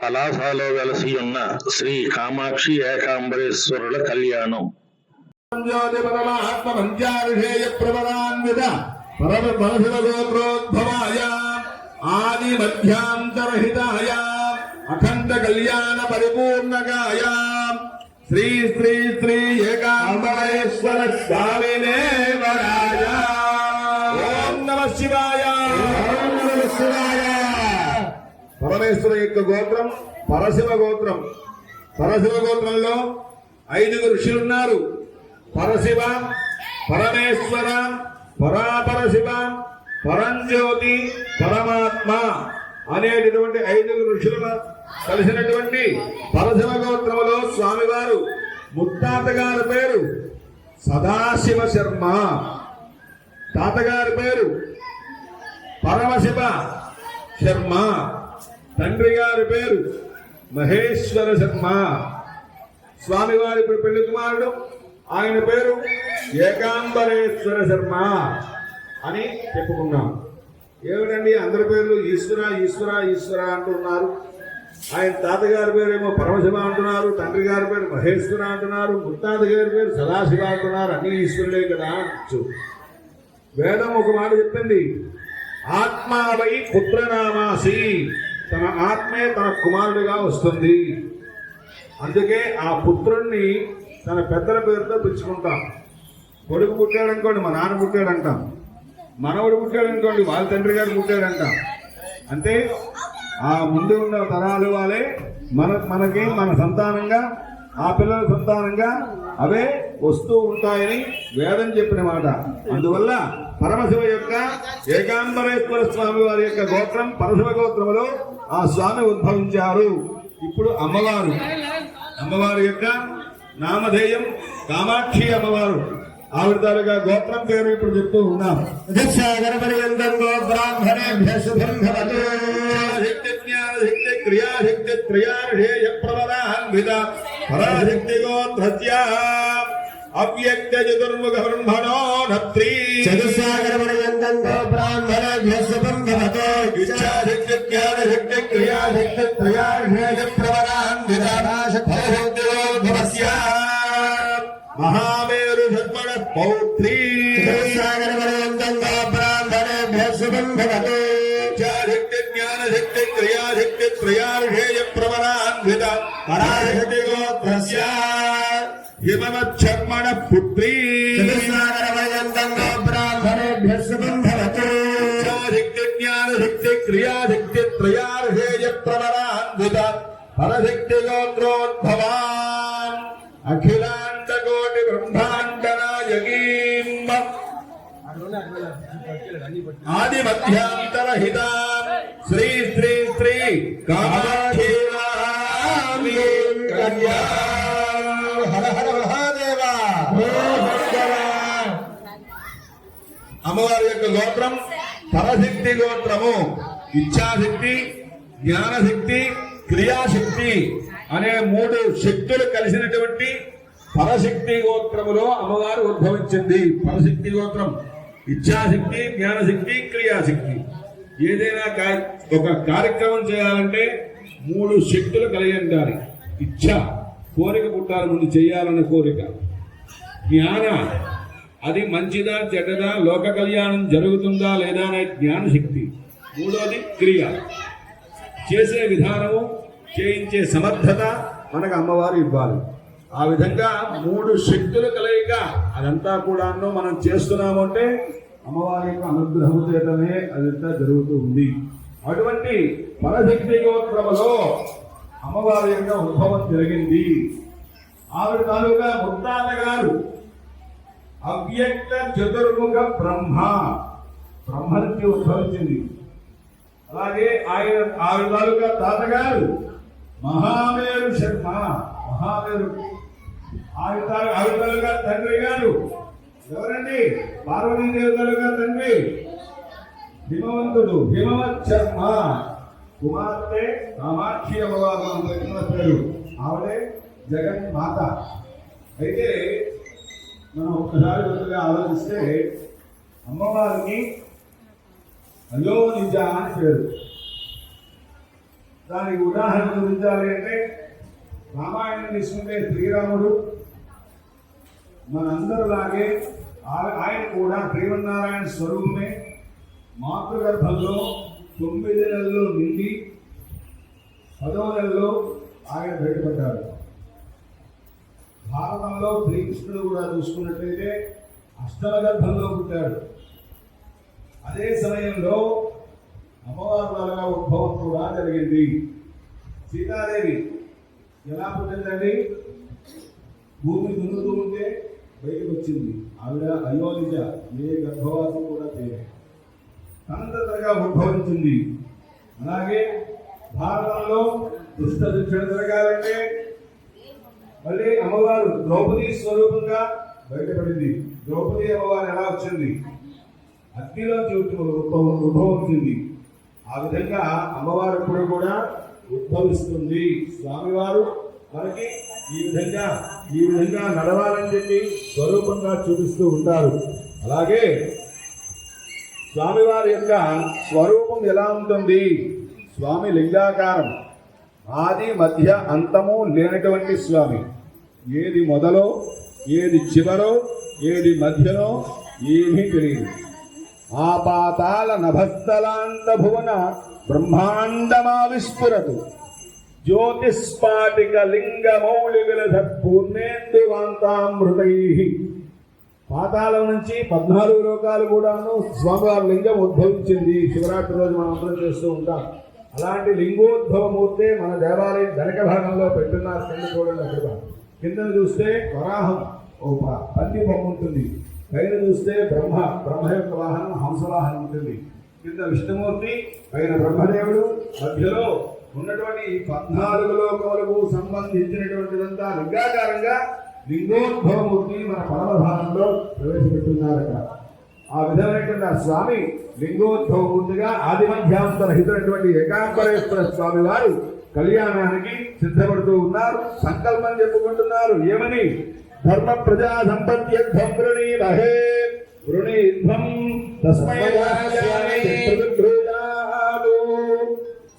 పలాసలో వెలసి ఉన్న శ్రీ కామాక్షి ఏకాంబరేశ్వరుల కళ్యాణం. ఆది మధ్యాంతరహితాయ అఖండ కళ్యాణ పరిపూర్ణగాయ శ్రీ శ్రీ శ్రీ ఏకాంబరేశ్వర స్వామినే వరాయ. ఓం నమః శివాయ. ఓం నమః శివాయ. పరమేశ్వర యొక్క గోత్రం పరశివ గోత్రం. పరశివ గోత్రంలో 5 ఋషులున్నారు. పరశివ, పరమేశ్వర, పరాపరశివ, పరంజ్యోతి, పరమాత్మ అనేటటువంటి 5 ఋషుల కలిసినటువంటి పరశివ గోత్రములో స్వామివారు ముత్తాతగారి పేరు సదాశివ శర్మ, తాతగారి పేరు పరమశివ శర్మ, తండ్రి గారి పేరు మహేశ్వర శర్మ. స్వామివారి పెళ్లి కుమారుడు, ఆయన పేరు ఏకాంబరేశ్వర శర్మ అని చెప్పుకున్నాం. ఏమిటండి అందరి పేర్లు ఈశ్వర ఈశ్వర ఈశ్వర అంటున్నారు. ఆయన తాతగారి పేరేమో పరమశివ అంటున్నారు, తండ్రి గారి పేరు మహేశ్వర అంటున్నారు, ముత్తాత గారి పేరు సదాశివ అంటున్నారు. అన్ని ఈశ్వరులే కదా అనొచ్చు. వేదం ఒక మాట చెప్పింది, ఆత్మావై పుత్రనామాసి, తన ఆత్మే తన కుమారుడిగా వస్తుంది. అందుకే ఆ పుత్రుణ్ణి తన పెద్దల పేరుతో పిలుచుకుంటాం. కొడుకు పుట్టాడనుకోండి మా నాన్న పుట్టాడంటాం, మనవడు పుట్టాడనుకోండి వాళ్ళ తండ్రి గారు పుట్టాడంటాం. అంటే ఆ ముందు ఉన్న తరాలు వాళ్ళే మనకి మన సంతానంగా, ఆ పిల్లల సంతానంగా అవే వస్తూ ఉంటాయని వేదం చెప్పిన మాట. అందువల్ల పరమశివ యొక్క ఏకాంబరేశ్వర స్వామి వారి యొక్క గోత్రం పరశివ గోత్రములో ఆ స్వామి ఉద్భవించారు. ఇప్పుడు అమ్మవారి యొక్క నామధేయం కామాక్షి అమ్మవారు. ఆవిడ తాలూకా గోత్రం పేరు ఇప్పుడు చెప్తూ ఉన్నాం. పరాశక్తి గోత్రస్య అవ్యక్త చతుర్ముఖ బ్రహ్మణో నత్రీ చతుస్సాగరమణయంతో బ్రాహ్మణేభ్యః సుబంధవతో ఇచ్ఛాశక్తి జ్ఞానశక్తి క్రియాశక్తి త్రయార్హేయ ప్రవరాన్విత పరాశక్తి గోత్రస్య మహామేరు ధర్మణ పౌత్రీ చతుస్సాగరమణయంతో బ్రాహ్మణేభ్యః సుబంధవతో ఇచ్ఛాశక్తి జ్ఞానశక్తి క్రియాశక్తి త్రయార్హేయ ప్రవరాన్విత పరాశక్తి గోత్రస్య హిమవచ్చర్మణ పుత్రీ బ్రాహ్మణేభ్యః సుబంధవతో శక్తి జ్ఞానశక్తి క్రియాశక్తి త్రయార్హేయ ప్రవరాన్విత పరశక్తి గోత్రోద్భవాన్ అఖిలాండ కోటి బ్రహ్మాండ నాయకీం ఆది మధ్యాంతరహిత శ్రీ శ్రీ శ్రీ కామాక్షి కన్యా. హర హర మహాదేవ. అమ్మవారి యొక్క గోత్రం పరశక్తి గోత్రము. ఇచ్ఛాశక్తి, జ్ఞానశక్తి, క్రియాశక్తి అనే 3 శక్తులు కలిసినటువంటి పరశక్తి గోత్రములో అమ్మవారు ఉద్భవించింది. పరశక్తి గోత్రం ఇచ్ఛాశక్తి, జ్ఞానశక్తి, క్రియాశక్తి. ఏదైనా ఒక కార్యక్రమం చేయాలంటే 3 శక్తులు కలిగి ఉండాలి. ఇచ్ఛ, కోరిక పుట్టాలి ముందు చేయాలన్న కోరిక. జ్ఞాన, అది మంచిదా చెడ్డదా, లోక కళ్యాణం జరుగుతుందా లేదా అనే జ్ఞానశక్తి. 3వది క్రియ, చేసే విధానము, చేయించే సమర్థత మనకు అమ్మవారు ఇవ్వాలి. ఆ విధంగా 3 శక్తులు కలయిక అదంతా కూడా మనం చేస్తున్నాము అంటే అమ్మవారి యొక్క అనుగ్రహం చేతనే అదంతా జరుగుతూ ఉంది. అటువంటి పరశక్తి గోత్రములో అమ్మవారి యొక్క ఉద్భవం జరిగింది. ఆవిడ తాలూకా ముత్తాత గారు అవ్యక్త చతుర్ముఖ బ్రహ్మ నుంచి ఉద్భవించింది. అలాగే ఆవిడ తాలూకా తాతగారు మహామేరు శర్మ, మహామేరు. ఆవిడ తాలూకా తండ్రి గారు ఎవరండి? పార్వతీదేవి తాలూకా తండ్రి హిమవంతుడు, హిమవత్ శర్మ. కుమార్తె కామాక్షి అమ్మవారు పేరు. ఆవిడే జగన్మాత. అయితే మనం ఒక్కసారి కొత్తగా ఆలోచిస్తే అమ్మవారికి అయోనిజ అని పేరు. దానికి ఉదాహరణ చూపించాలి అంటే రామాయణం తీసుకుంటే శ్రీరాముడు మనందరిలాగే ఆయన కూడా శ్రీమన్నారాయణ స్వరూపమే మాతృగర్భంలో 9 నెలల్లో నిండి 10వ నెలలో ఆయన బయటపడ్డారు. భారతంలో శ్రీకృష్ణుడు కూడా చూసుకున్నట్లయితే అష్టమ గర్భంలో పుట్టాడు. అదే సమయంలో అమ్మవారుగా ఉద్భవం కూడా జరిగింది. సీతాదేవి ఎలా పుట్టిందండి? భూమి దున్నుతూ ఉంటే బయటకు వచ్చింది. ఆవిడ అయోనిజ, ఏ గర్భవాసం కూడా చేయలేదు, తనంతగా ఉద్భవించింది. అలాగే భారతంలో దుష్ట శిక్షణ జరగాలంటే మళ్ళీ అమ్మవారు ద్రౌపది స్వరూపంగా బయటపడింది. ద్రౌపది అమ్మవారు ఎలా వచ్చింది? అగ్నిలో ఉద్భవించింది. ఆ విధంగా అమ్మవారు ఎప్పుడు కూడా ఉద్భవిస్తుంది. స్వామివారు మనకి ఈ విధంగా నడవాలని చెప్పి స్వరూపంగా చూపిస్తూ ఉంటారు. అలాగే స్వామివారి యొక్క స్వరూపం ఎలా ఉంటుంది? స్వామి లింగాకారం, ఆది మధ్య అంతము లేనటువంటి స్వామి. ఏది మొదలో, ఏది చివరో, ఏది మధ్యలో ఏమీ తెలియదు. ఆపాతాల నభస్థలాంత భువన బ్రహ్మాండమా విస్ఫురతు జ్యోతిస్పాటిక లింగ మౌళి విలధ పూర్ణేందువాంతామృతై. పాతాళం నుంచి 14 లోకాలు కూడాను స్వామివారి లింగం ఉద్భవించింది. శివరాత్రి రోజు మనం అందరం చేస్తూ ఉంటాం. అలాంటి లింగోద్భవమూర్తే మన దేవాలయం వెనక భాగంలో పెట్టున్నారు. కింద చూడండి, అక్కడ కింద చూస్తే వరాహం పంది బొమ్మ ఉంటుంది. పైన చూస్తే బ్రహ్మ యొక్క వాహనం హంసవాహనం ఉంటుంది. కింద విష్ణుమూర్తి, పైన బ్రహ్మదేవుడు, మధ్యలో ఉన్నటువంటి 14 లోకములకు సంబంధించినటువంటిదంతా లింగాకారంగా లింగోద్భవమూర్తి మన పరమధానంలో ప్రవేశపెట్టున్నారట. ఆ విధమైనటువంటి ఆ స్వామి లింగోద్భవమూర్తిగా ఆదిమధ్యాంతరహితమైనటువంటి ఏకాంబరేశ్వర స్వామి వారు కళ్యాణానికి సిద్ధపడుతూ ఉన్నారు. సంకల్పం చెప్పుకుంటున్నారు. ఏమని? ధర్మ ప్రజా సంపత్యర్థం వృణీమహే వృణీధ్వం తస్మై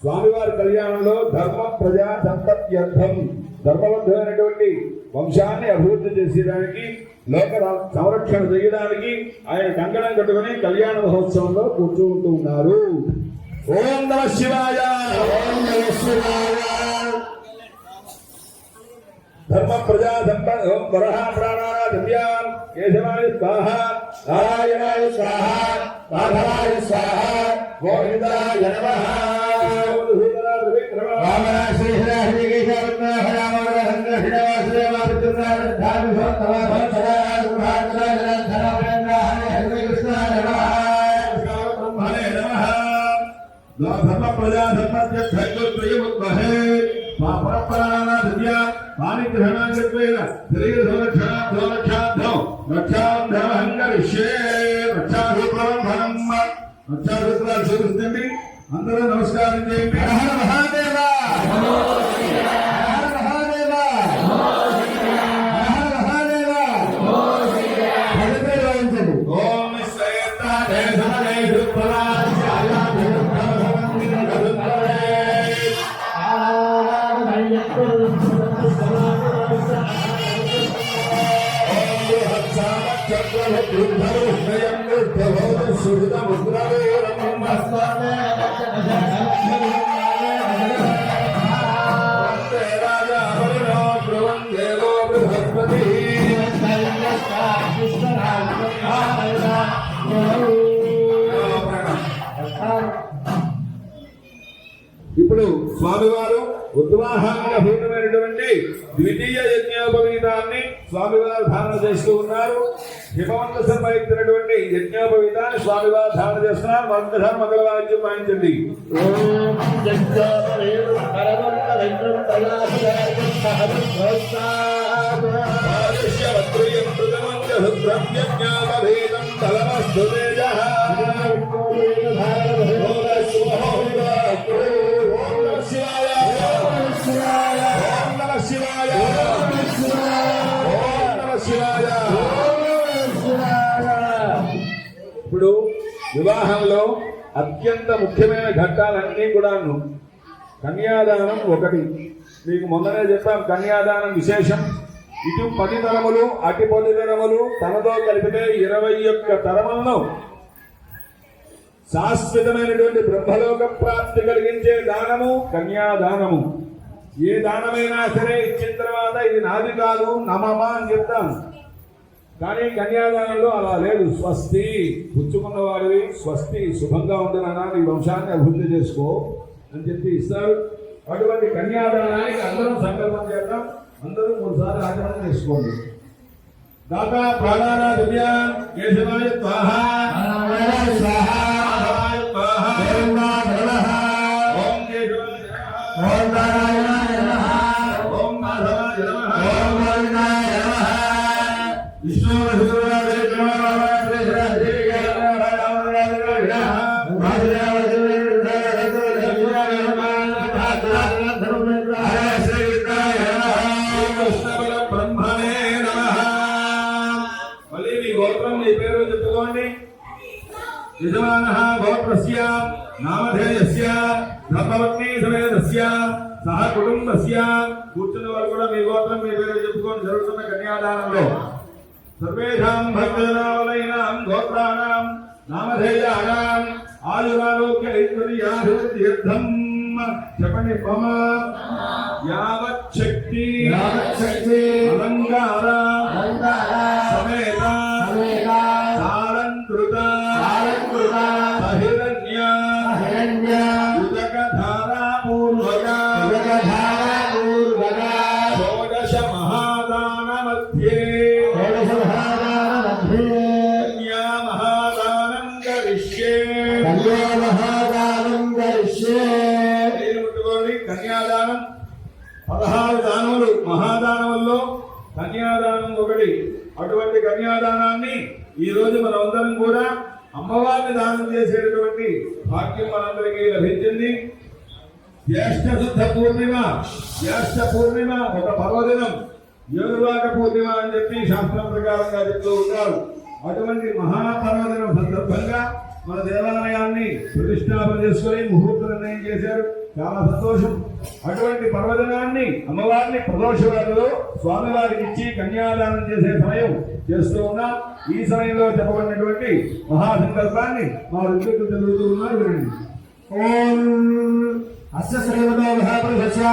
స్వామివారి కళ్యాణంలో ధర్మ ప్రజా సంపత్యర్థం, ధర్మబద్ధమైనటువంటి వంశాన్ని అభివృద్ధి చేసేదానికి, లోక సంరక్షణ చేయడానికి ఆయన కంకణం కట్టుకుని కళ్యాణ మహోత్సవంలో కూర్చుంటూ ఉన్నారు. ఓం నమః శివాయ. ధర్మ ప్రజా సంపద వరహ ప్రాణాన దివ్యాం కేశవాయ స్వాహ, నారాయణాయ స్వాహ, మాధవాయ స్వాహ, గోవిందాయ నమః. ధర్మ ప్రజా సంపద్యే మా పరపరాణ దివ్య పాణిగ్రహణాంగత్వేన శరీర సంరక్షణార్థం రక్షాంధరహంగరిష్యే. రక్షాసూత్రం రక్షాసూత్రాలు చూపిస్తుంది. అందరూ నమస్కారం చేయండి. హర హర మహాదేవ, హర మహాదేవ, హర మహాదేవ. భజన గాయించండి. ఓం ఇప్పుడు స్వామివారు ఉద్వాహంగా భూతమైనటువంటి ద్వితీయ యజ్ఞోపవీతాన్ని స్వామివారు ధారణ చేస్తూ ఉన్నారు. హిమవంత సంబంధించినటువంటి యజ్ఞోపవీతాన్ని స్వామివారు ధారణ చేస్తున్నారు. మంత్రధారణ మంగళవాద్యం వాయించండి. ఇప్పుడు వివాహంలో అత్యంత ముఖ్యమైన ఘట్టాలన్నీ కూడాను కన్యాదానం ఒకటి. మీకు మొన్ననే చెప్పాం కన్యాదానం విశేషం. ఇటు 10 తరములు అటు 10 తరములు తనతో కలిపితే 21 తరములను శాశ్వతమైనటువంటి బ్రహ్మలోక ప్రాప్తి కలిగించే దానము కన్యాదానము. ఏ దానమైనా సరే ఇచ్చిన తర్వాత ఇది నాది కాదు నమమా అని చెప్తాం. కానీ కన్యాదానంలో అలా లేదు. స్వస్తి, పుచ్చుకున్న వారివి స్వస్తి, శుభంగా ఉంటున్నా ఈ వంశాన్ని అభివృద్ధి చేసుకో అని చెప్పి ఇస్తారు. అటువంటి కన్యాదానానికి అందరం సంకల్పం చేద్దాం. అందరూ 3 సార్లు ఆచరణ చేసుకోండి. దాతా ప్రాణానా దివ్యా కేశవాయ స్వాహా స్వాహా ఓం కేశవాయ ఓం నారాయణాయ నమః ఓం మాధవాయ నమః ఓం గోవిందాయ నమః విష్ణు యజమానః గోత్రస్య నామధేయస్య ధర్మపత్ని సమేతస్య సహ కుటుంబస్య. కూర్చున్న వారు కూడా మీ గోత్రం మీ పేరు చెప్పుకొని జరుగుతున్న కన్యాదానంలో సర్వేషాం భక్తజనావలైనాం గోత్రాణాం నామధేయానాం ఆయురారోగ్య ఐశ్వర్యాభివృద్ధ్యర్థం చెప్పండి. మమ యావచ్చక్తి అలంకార సమేత సాలంకృత ఉదకధారాపూర్వక షోడశ మహాదాన మధ్యే కన్యా మహాదానం కరిష్యే. కన్యాదానం 16 దానములు. మహాదానముల్లో కన్యాదానం ఒకటి. అటువంటి కన్యాదానాన్ని ఈ రోజు మనమందరం కూడా అమ్మవారిని దానం చేసేటటువంటి భాగ్యం మనందరికీ లభించింది. జ్యేష్ఠ శుద్ధ పూర్ణిమ, జ్యేష్ఠ పూర్ణిమ ఒక పర్వదినం, యోగవాక పూర్ణిమ అని చెప్పి శాస్త్రం ప్రకారంగా చెప్తూ ఉంటారు. అటువంటి మహాపర్వదినం సందర్భంగా మన దేవాలయాన్ని ప్రతిష్టాపన చేసుకుని ముహూర్త నిర్ణయం చేశారు. చాలా సంతోషం. అటువంటి పర్వదినాన్ని అమ్మవారిని ప్రదోషవారిలో స్వామివారికి ఇచ్చి కన్యాదానం చేసే సమయం చేస్తూ ఉన్నాం. ఈ సమయంలో చెప్పబడినటువంటి మహాసంకల్పాన్ని మా ఋత్వికులు చదువుతూ ఉన్నారు. వినండి. ఓం అస్య శ్రీమతో మహాపురుషస్య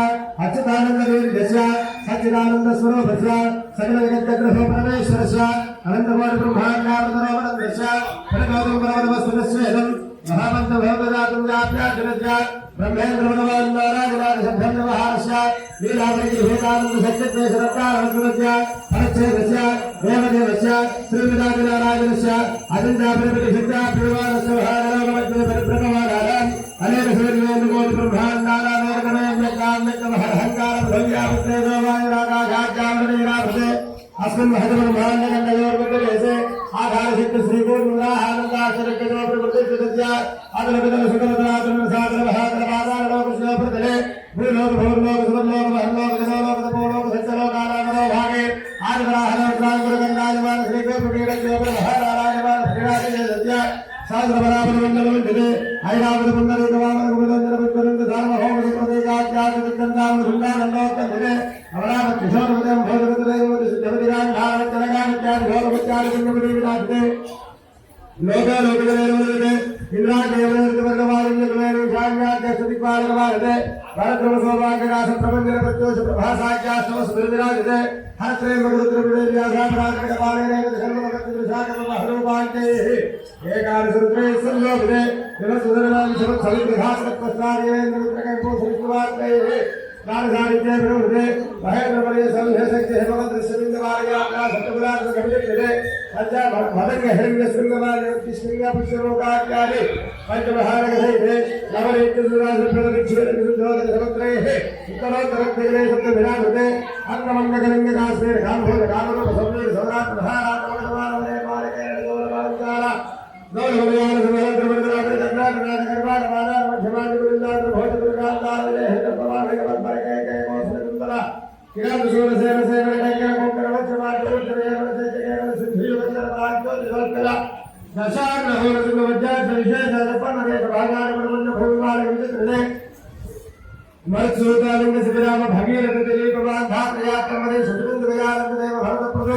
అచ్యుతానందవేదికస్య సచ్చిదానంద స్వరూపస్య సకల జగద్గ్రహో పరమేశ్వరస్య అనంతకోటి బ్రహ్మాండావతరోపరస్య ప్రణగౌతం పరమవస్తుస్యేదం మహామంత్ర భవదాతుం జాప్యార్జనస్య బ్రహ్మేంద్రవనవారాజరాజశబ్దమహారస్య లీలాపరిగృహేతానంద సత్యత్వేశ్వరత్తారవస్య పరిచ్ఛేదస్య దేవదేవస్య శ్రీవిదాదినారాయణస్య అజంతాపరిపరిసిద్ధాప్రివాదస్య మహానలోకమధ్య పరిబ్రహ్మవాదానాం అనేక సూర్యోనుకోటి బ్రహ్మాండానామేకమహరహంకారప్రవ్యాపృతేజోవాయురాకాశాచామరణీరావృతే అస్మిన్ మహతబ్రహ్మాండగండయోర్వదేశే ఆధారసిద్ధ శ్రీకూర్ణాహానందాశరక్యజోప్రవృత్తిస్య అదలవిదల సుకలతరాతన సాగర మహాకర పాదాలలోకస్యోపృతలే భూలోక భూర్లోక సువర్లోక మహర్లోక జనోలోక తపోలోక సత్యలోకానామరో భాగే ఆదివరాహనంద్రాంగురగండాయమాన శ్రీకూర్ణీడయోపర మహానారాయణమాన శ్రీరాజేశస్య శాస్త్రపరాపరమండలమండితే ఐరావత పుండరీకవామనగుమదంజనపుత్వరంత ధర్మహోమసుప్రదేశాత్యాదికందామసుందానందోత్తమిదే అవరామ కిశోరమదం భోజపతిరేవతి సిద్ధపతిరాంధారచరగామిత్యాదిఘోరముత్యాదికుండపదీవిదాస్తే లోకాలోకజనేరవదతే ఇంద్రాదేవదేవదేవారుణ్యకుమేరుషాన్యాధ్యక్షదిక్పాలకవారతే భరద్రమసోభాగ్యకాశ ప్రపంచన ప్రత్యోష హరత్రయమగురుద్రవిజయాభ్రాతకపాలనేకసర్వమకృతిశాఖమహరూపాంచైః ఏకాదశరుద్రే సంయోగితే వినసుధరలాభిషమత్సవిగ్రహాసనత్వస్నాదేవేంద్రమిత్రకైపోసరిష్ఠవార్తైః నారసారిత్యే విరోధే మహేంద్రపర్య సంహేశక్తి హేమవంతృశ్యలింగమార్యాత్రా సప్తపురాత్మకమిలిక్ష్యతే పంచ మదంగ హిరణ్య శృంగమార్యవతి శృంగపుష్యలోకాఖ్యాది పంచమహారకసైతే నవనైత్యసురాశప్రదక్షిణవిశుద్ధోదక సమత్రైః ఉత్తరోత్తరక్తిగ్రే సప్తభిరామృతే అంగమంగకలింగకాశ్మీర కాంభోజ కామరూప సంవీర సౌరాత్మ మహారాత్మకమానవనే మాలికేన గౌరవాంకాల గౌరవయాన సమయంత్రమంత్రాగ్ర చంద్రాగ్రనాథ కర్వాణ మానాన మధ్యమాది గురుందాంధ్ర భోజగురుగాంధారవిలే హితపవాహకవద్భరకైకైకోసనకుంతల కిరాత శూరసేన సేన టంకర కొంకర వజ్రమార్గోత్తరేవన సత్యకేవన సిద్ధివచ్చర భాగ్యోజ్వల దశాగ్రహోరసుల వజ్రాజ్య విశేష దర్పణరేత భాగాన ప్రపంచ భూమివాల విచిత్రదే मत्सूतालिंग शिविराम भगीरथ दिलीपवान धात्रयात्रमदे सुबिंदु गजानंद देव भरत प्रभु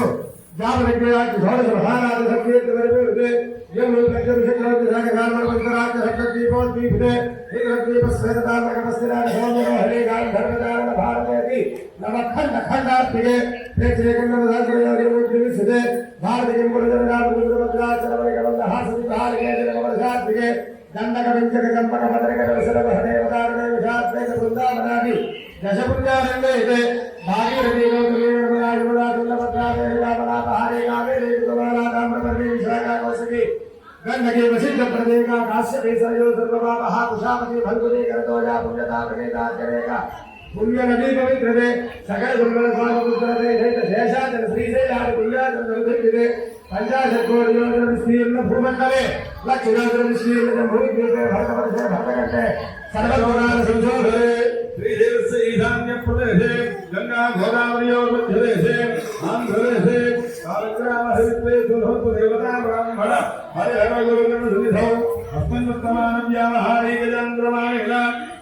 जामविद्याज षोडश महाराज संकीर्त वर्गे यम लक्ष्य विषय विधान गान पंचराज शब्द दीपों दीपते एक दीप स्वेदता नमस्तेना सोमो हरे गान धर्मदान भारतेति नमखंड खंडात्मिके प्रेक्षेकं नमस्कार योगी सिद्धे भारत के मुरजनाथ गुरुवज्राचरण वैगवंद हासि भार के नमस्कार दंडक विंचक चंपक भद्रक रसरव हदेवदारणे विषात्मेक वृंदावनानि दशपुंजानंदे इते भागीरथी लोकवीरमराजमदातुल्लभद्रादेवामलापहारे कावेरी कुमारा ताम्रपर्णी विशाखा कौशिकी गंडकी वसिष्ठ प्रदेका काश्यपी सरयो सर्वपापहा कुशामती फल्गुनी करतोजा पुण्यता प्रणीता जनेका पुण्य नदी पवित्र दे सकल दुर्गल स्वाम पुत्र दे दैत शेषाचल श्रीशैलादि पुण्याचल जलधिते पंचाशत कोटि योजन विस्तीर्ण भूमंडले लक्ष योजन विस्तीर्ण भूद्वीपे भरतवर्षे भरतकंठे सर्वलोकान संशोधने श्रीदेवस्य ईशान्य प्रदेशे गंगा गोदावरियोः मध्यदेशे आंध्रदेशे कालग्राम हरित्वे सुधोतु देवता ब्राह्मण हरिहर गुरुगण सुनिधौ अस्मन्नुत्तमानं व्यावहारे गजान्द्रमाणेन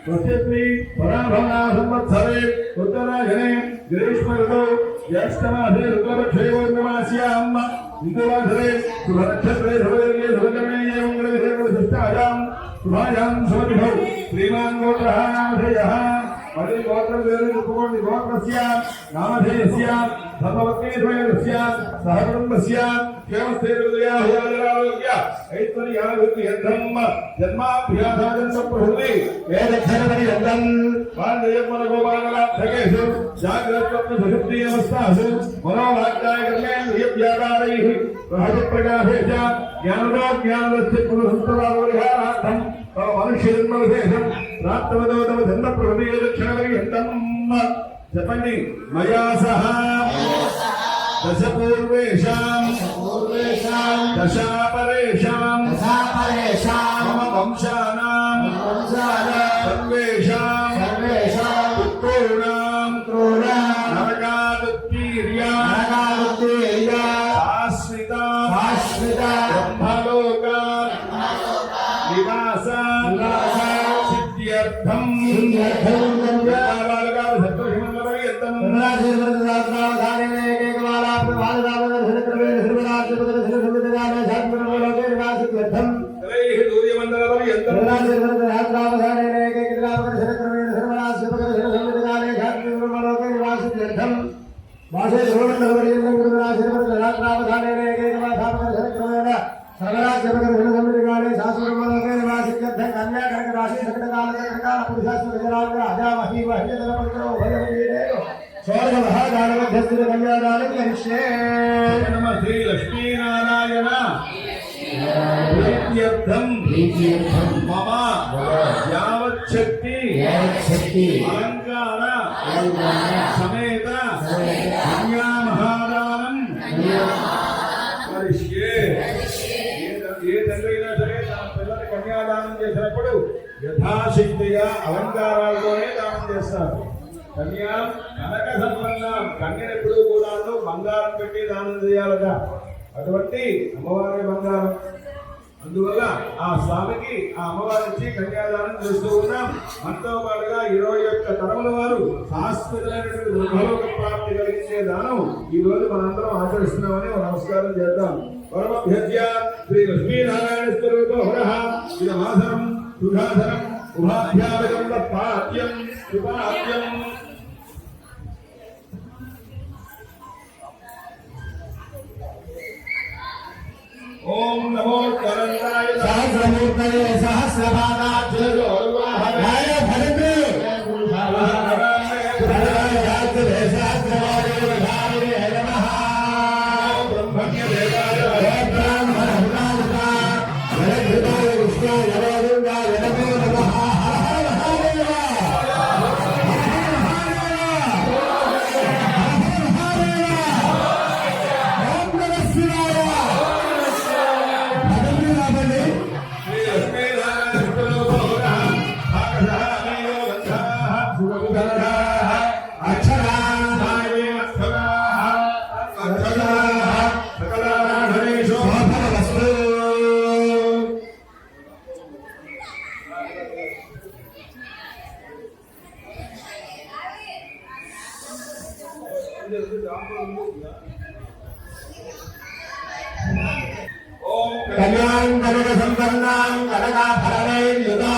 स्वस्ति पराभवना संवत्सरे उत्तरायणे ग्रीष्म ऋतौ ज्येष्ठमासे शुक्लपक्षे पौर्णमास्याम् इंदुवासरे शुभनक्षत्रे शुभयोगे शुभकर्णे मंगलविशेषविशिष्टायां शुभायां शुभतिथौ श्रीमान् गोत्रः नामधेयः पदे गोत्रवेदुपकोटि गोत्रस्य नामधेयस्य धर्मपत्नीद्वयस्य सह कुटुम्बस्य क्षेमस्थैर्यदयाहुयाजरारोग्य ऐश्वर्याभिवृद्धियर्थं जन्माभ्यासाजन्मप्रभृति वेदक्षरपरियन्तं वान्दयमनगोपाललाभकेषु जाग्रत्वप्नसुषुप्तियमस्तासु मनोभाग्याय कर्मेन्द्रियव्यापारैः सहजप्रकाशे च ज्ञानोज्ञानस्य पुनः मनुष्यजन्मविशेषं प्राप्तवतो तव जन्मप्रभृतिक्षणपर्यन्तं చెప్పండి మయా సహ దశపూర్వేషాం దశాపరేషాం మమ వంశానాం సర్వేషాం పుత్రోణాం నరకాదుత్తీర్యా శాశ్వత బ్రహ్మలోక నివాస సిద్ధ్యర్థం శ్రీ లక్ష్మీనారాయణ ప్రీత్యర్థం మమ యావచ్చక్తి అలంకార సమేత కన్యామహాదానం కరిష్యే. ఏ తండ్రి అయినా సరే తన పిల్లల్ని కన్యాదానం చేసినప్పుడు యథాశక్తిగా అలంకారాలతోనే దానం చేస్తారు. కన్యా కనక సంపన్నం, కన్యను ఎప్పుడు కూడా బంగారం పెట్టి దానం చేయాలట. అటువంటి అమ్మవారి బంగారం, అందువల్ల ఆ స్వామికి ఆ అమ్మవారి నుంచి కన్యాదానం చేస్తూ ఉన్నాం. మనతో పాటుగా 21 తరముల వారు శాశ్వతమైనటువంటి బ్రహ్మలోక ప్రాప్తి కలిగించే దానం ఈ రోజు మనందరం ఆచరిస్తున్నామని నమస్కారం చేద్దాం. పరమభ్యజ్య శ్రీ లక్ష్మీనారాయణ స్వరూపో హరః ఇదమాసనం సుధాధరం ఉభాభ్యాం పాద్యం శుభాద్యం. ఓం నమో కరందాయ సహస్రమూర్తయే సహస్రపాదాయ భద్రే అక్షరా కళ్యాణ కనక సంపన్నాం కనకా ఫలైర్యుదా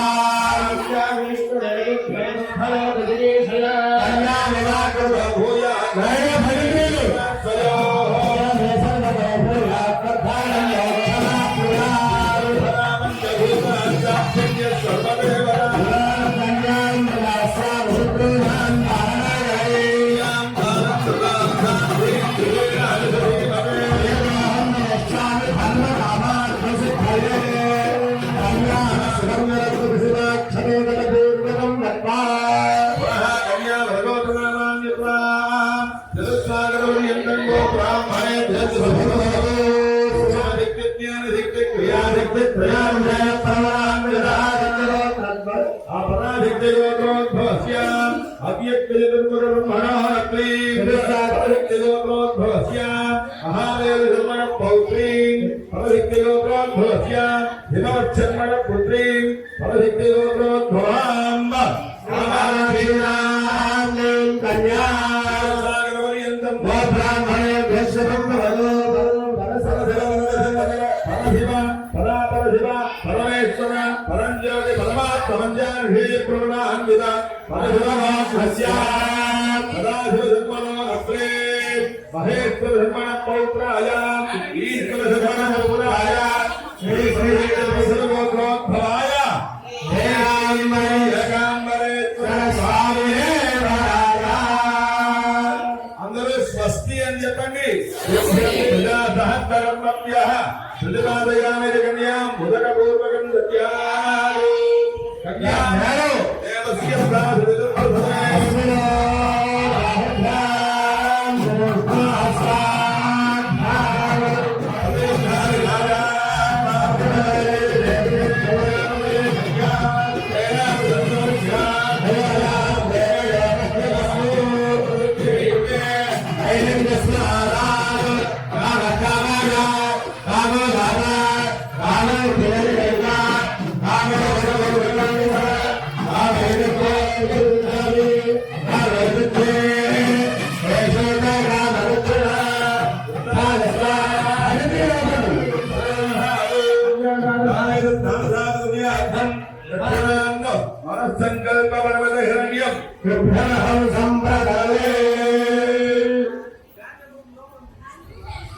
అందరూ స్వస్తి అని చెప్పండి.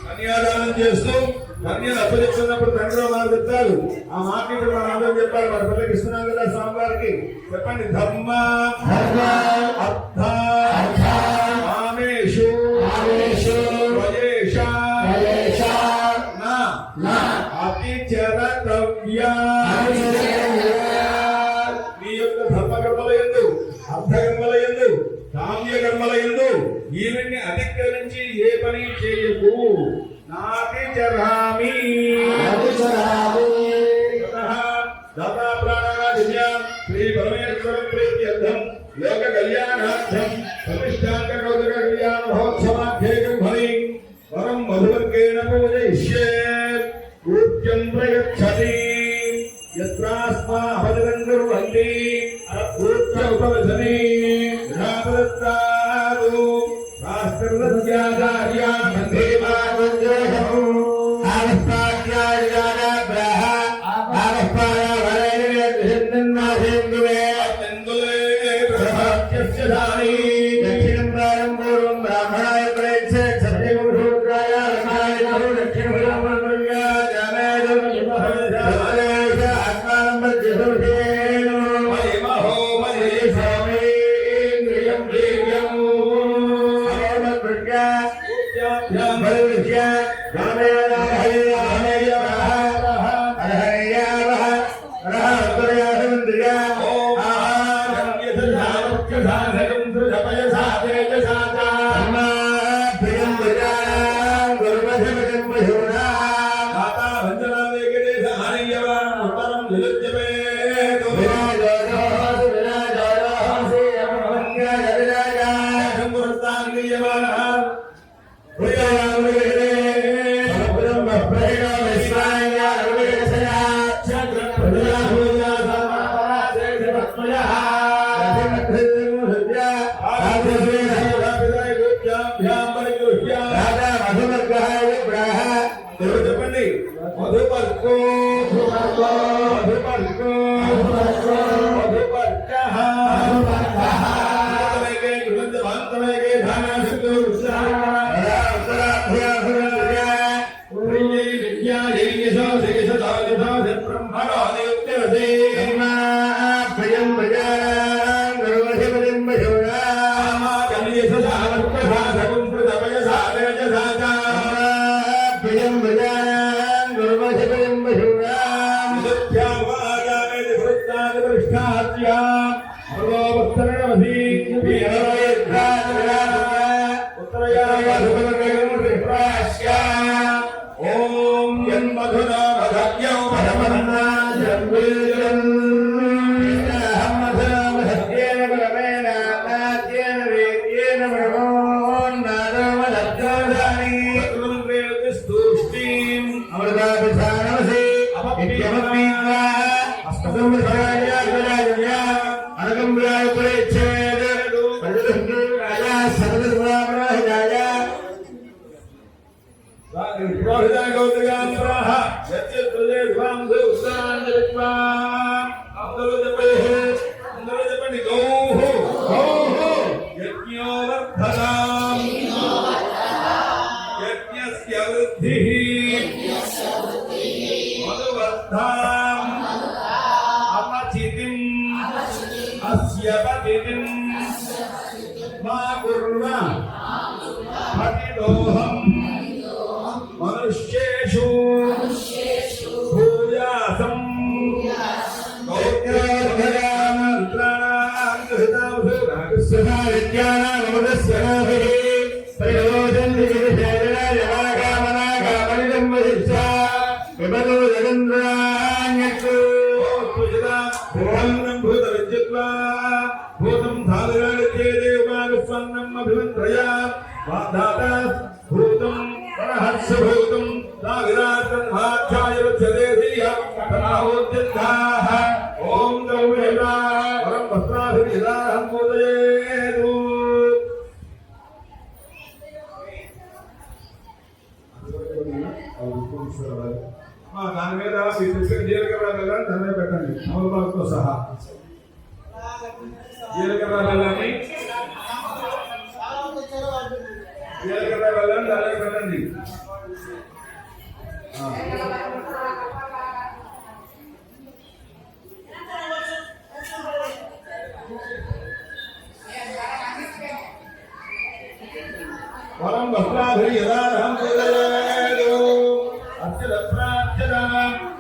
కన్యాదానం చేస్తూ కన్యను అప్పచెప్తున్నప్పుడు తండ్రి వాళ్ళు చెప్తారు. ఆ మాట ఇప్పుడు మన అందరం చెప్పాలి. మన పిల్లలకి ఇస్తున్నాం కదా స్వామివారికి. చెప్పండి. ధర్మ అర్థ కామేషు అతిచరతవ్యా. మీ యొక్క ధర్మకర్మల యందు, అర్థకర్మల యందు, కామ్యకర్మల యందు ఈవెన్ని అతిక్రమించి ఏ పని చేయకు. నాటి చరామి దాతా ప్రాణాదిన్యాం శ్రీ పరమేశ్వర ప్రీత్యర్థం లోక కళ్యాణార్థం ప్రతిష్టాంత కౌతుక కళ్యాణ మహోత్సవాధ్యేయం భవి వరం మధువర్గేణ పూజయిష్యే పూజ్యం ప్రయచ్చతి యత్రాస్మా అపజరం కుర్వంతి పూజ్య ఉపవసని ఘాతరత్తాదు రాష్ట్రవద్యాచార్యా మందేవానందేహం ఆరస్తాఖ్యాయానబ్రహ ఆరస్తాయ వరైన దిన్నన్నాసేందువే అత్యందులే ప్రభాత్యస్య ధాని దక్షిణం ప్రారం పూర్వం బ్రాహ్మణాయ ప్రేక్షే సత్యం శూద్రాయ రమాయ నరు దక్షిణ బ్రాహ్మణ్య జానేదు జమహేశ ఆత్మానం జిహుషేను మహిమహో మహేశామి ఇంద్రియం వీర్యం అమృత్య భవిష్య రామేణ హరి రామేయ హరహరయ రహస్వయాసంద్రియ ఓం ఆహారం యథాముఖ్య సాధకం సృజపయ సాధేయ సాధన ప్రియం విజానం గురుమధిమజం మహునా మాతా వందనా వేగదేశ ఆర్యవా ఉత్తరం నిలుజ్జమే విరాజోహోసి విరాజోహోసి అమృత్యాయ విరాజాయ ముహూర్తాంగియమాన Yeah. మనుష్యేషు భూయాసం దాని మీద జీలకర్ర బెల్లాన్ని దాని పెట్టండి అమలుబాటుతో సహా జీలకర్ర బెల్లాన్ని దాని పెట్టండి వరం వస్త్రాధరి యదారహం పూజయేదు అర్చన ప్రార్చన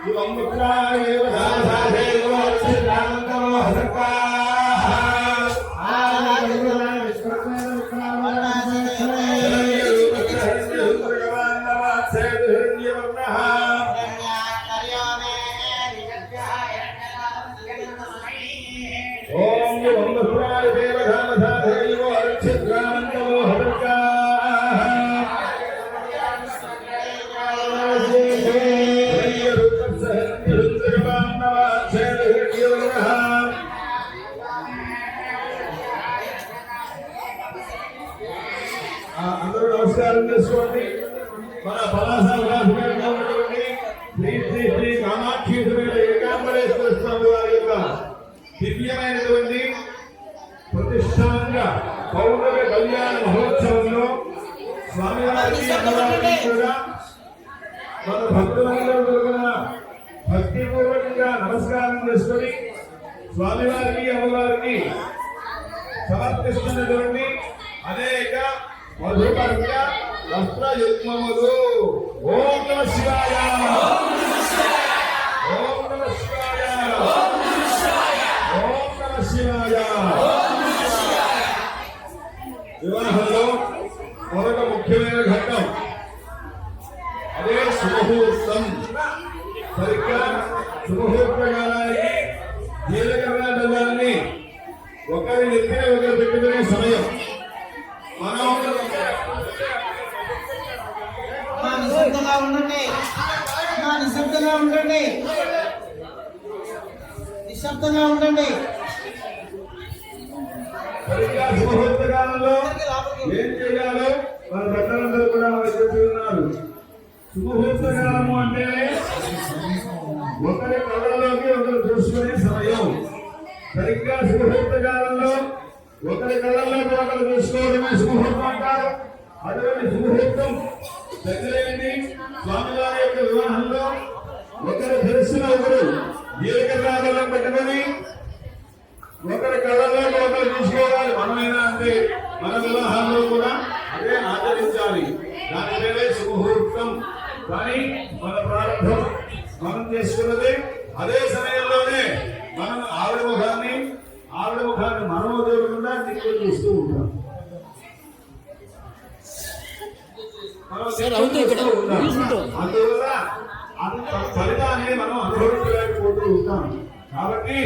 ఇవం వస్త్రాయేవ దాసాదేవ అర్చనానందమో హసక్కాః ఓం వం వస్త్రాయేవ దాసాదేవ అర్చనానందమో హసక్కాః అందరూ నమస్కారం చేసుకోండి. మన పలాస శ్రీ శ్రీ శ్రీ కామాక్షి ఏకాంబరేశ్వర స్వామి వారి యొక్క దివ్యమైనటువంటి ప్రతిష్టానంగా పౌర్ణమి కళ్యాణ మహోత్సవంలో స్వామివారికి అమ్మవారికి కూడా మన భక్తులందరూ కూడా భక్తిపూర్వకంగా నమస్కారం చేసుకొని స్వామివారికి అమ్మవారికి సమర్పిస్తున్నటువంటి అనేక మధుపర్య వస్త్రయుగ్మములు. ఓం నమః శివాయ, ఓం నమః శివాయ, ఓం నమః శివాయ. వివాహంలో మరొక ముఖ్యమైన ఘట్టం అదే శుభముహూర్తం. సరిగ్గా శుభముహూర్త కాలానికి జీలకర్ర బెల్లాన్ని ఒకరి నెత్తిన ఒకరు పెట్టుకునే సమయం. నిశ్శబ్దంగా ఉండండి, నిశ్శబ్దంగా ఉండండి, నిశ్శబ్దంగా ఉండండి. సరిగ్గా శుభముహూర్త కాలంలో ఏం చేయాలో మన పెద్దలందరూ కూడా మనకు చెప్పి ఉన్నారు. శుభముహూర్త కాలము అంటే ఒకరి కళ్ళలోకి ఒకరు చూసుకునే సమయం. సరిగ్గా శుభముహూర్త కాలంలో ఒకరి కళ్ళలోకి ఒకరు చూసుకోవడమే శుభముహూర్తం అంటారు. అటువంటి శుభముహూర్తం దగ్గరైంది. స్వామివారి యొక్క వివాహంలో ఒకరు తెలిసిన ఒకరు జీలకర్ర బెల్లం పెట్టుకొని ఒకరి కళ్ళలో ఒకరు తీసుకోవాలి. మనమైనా అంతే, మన వివాహాల్లో కూడా అదే ఆచరించాలి. దాని పేరే సుముహూర్తం. కానీ మన ప్రారంభం మనం చేసుకున్నది అదే సమయంలోనే మనం ఆవిడ ముఖాన్ని మనము చూడకుండా దిక్కు చూస్తూ ఉంటాం. అందువల్ల అంత ఫలితాన్ని మనం అనుభవించలేకపోతూ ఉంటాం. కాబట్టి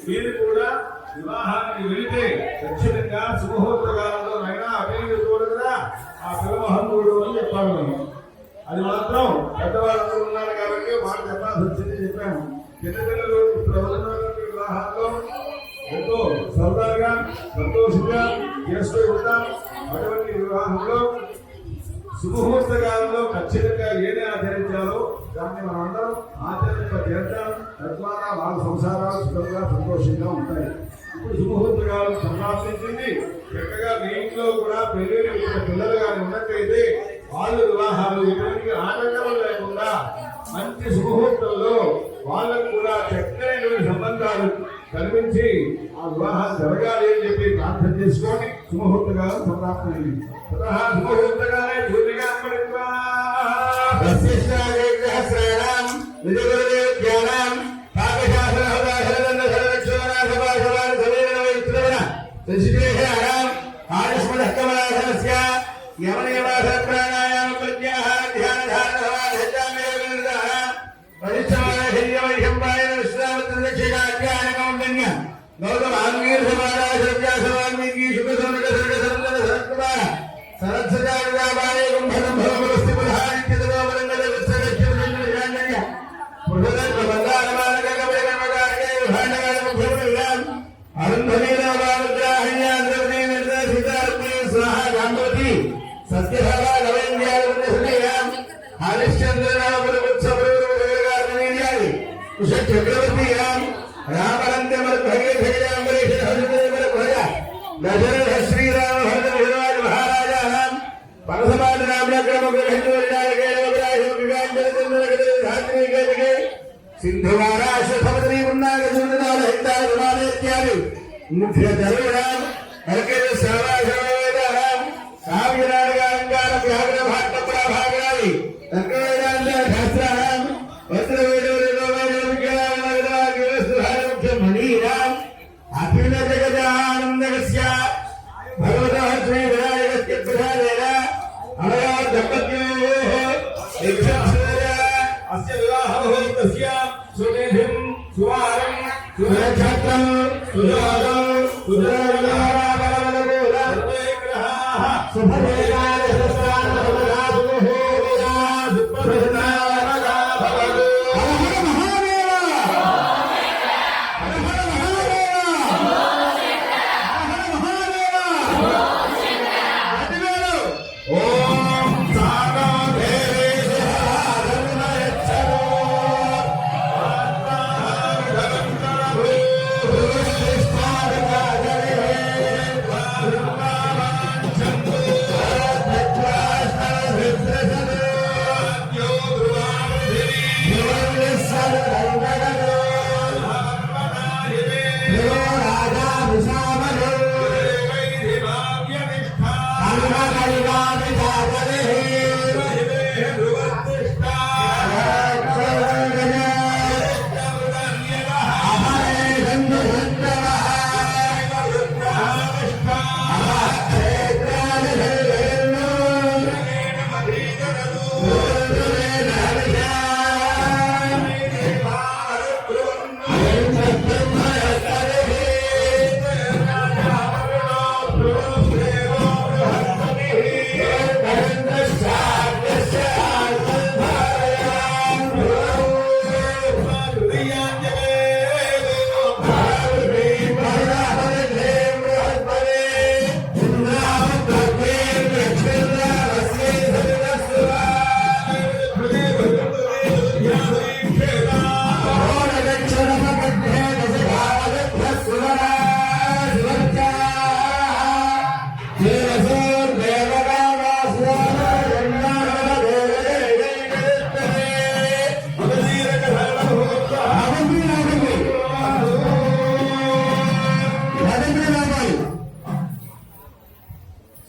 మీరు కూడా వివాహానికి వెళితే ఖచ్చితంగా శుభముహూర్త కాలంలో అయినా అభివృద్ధి చూడు కదా, ఆ పిల్లమోహన్ చూడు అని చెప్పాలి మనం. అది మాత్రం పెద్దవాళ్ళందరూ ఉన్నారు కాబట్టి మాట చెప్పాల్సి వచ్చింది, చెప్పాము. చిన్నపిల్లలు ఇప్పుడు అవుతున్నటువంటి వివాహాల్లో ఎంతో సరదాగా సంతోషంగా చేస్తూ ఉంటాం. అటువంటి వివాహంలో శుభముహూర్త కాలంలో ఖచ్చితంగా ఏది ఆచరించాలో దాన్ని మనం అందరం ఆచరింపజేద్దాం. తద్వారా వాళ్ళ సంసారాలు సుఖంగా సంతోషంగా ఉంటాయి. ఇప్పుడు శుభముహూర్త కాలం సంప్రాప్తించింది. చక్కగా మీ ఇంట్లో కూడా పెళ్లి పిల్లలు కానీ ఉన్నట్టయితే వాళ్ళ వివాహాలు ఎటువంటి ఆటంకం లేకుండా మంచి శుభముహూర్తంలో వాళ్ళకు కూడా చక్కనైనటువంటి సంబంధాలు కల్పించి ఆ వివాహాలు జరగాలి అని చెప్పి ప్రార్థన చేసుకొని శుభముహూర్తకాలం సంప్రాప్తమైంది. శుభముహూర్తకాలే పూర్తిగా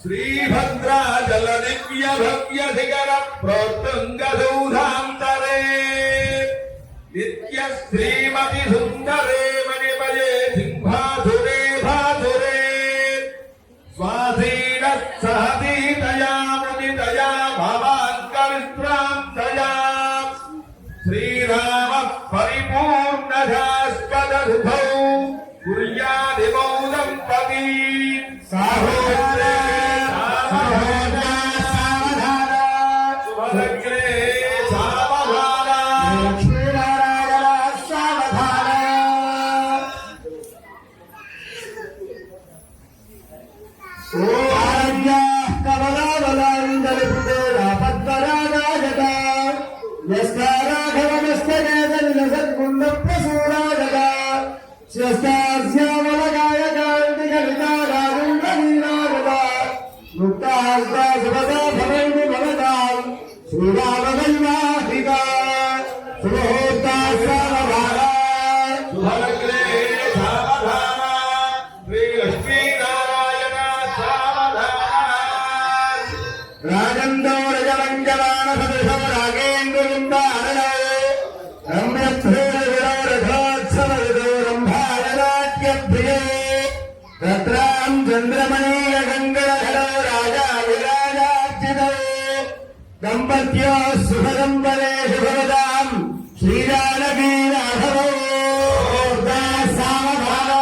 श्रीभद्राचल दिव्य भव्य शिखर प्रोत्तुंग सौधांतरे नित्य श्रीमति सुंदरे मणिमये सिंहासुरे भासुरे स्वाधीन सहतीतया मुदितया भवान्कविश्रान्तया श्रीराम परिपूर्ण शाश्वत सुखौ कुर्यादिमौ दम्पती साहोद्रे शुभलग्ने सावधाना लक्ष्मीनारायण सावधाना शुभलग्ने सावधाना श्री लक्ष्मीनारायण सावधाना राजन्दोरजलञ्जलान सदृशं रागेन्द्रवृन्दारणाय रम्यध्रुवरघोरघोत्सवऋतो रम्भारनाट्यप्रिये तत्रां चन्द्रमणीयगङ्गणधरो राजा विराजार्चितो दम्पत्यो सुखदम्बरे शुभवदां श्रीजानकी राघवो सावधाना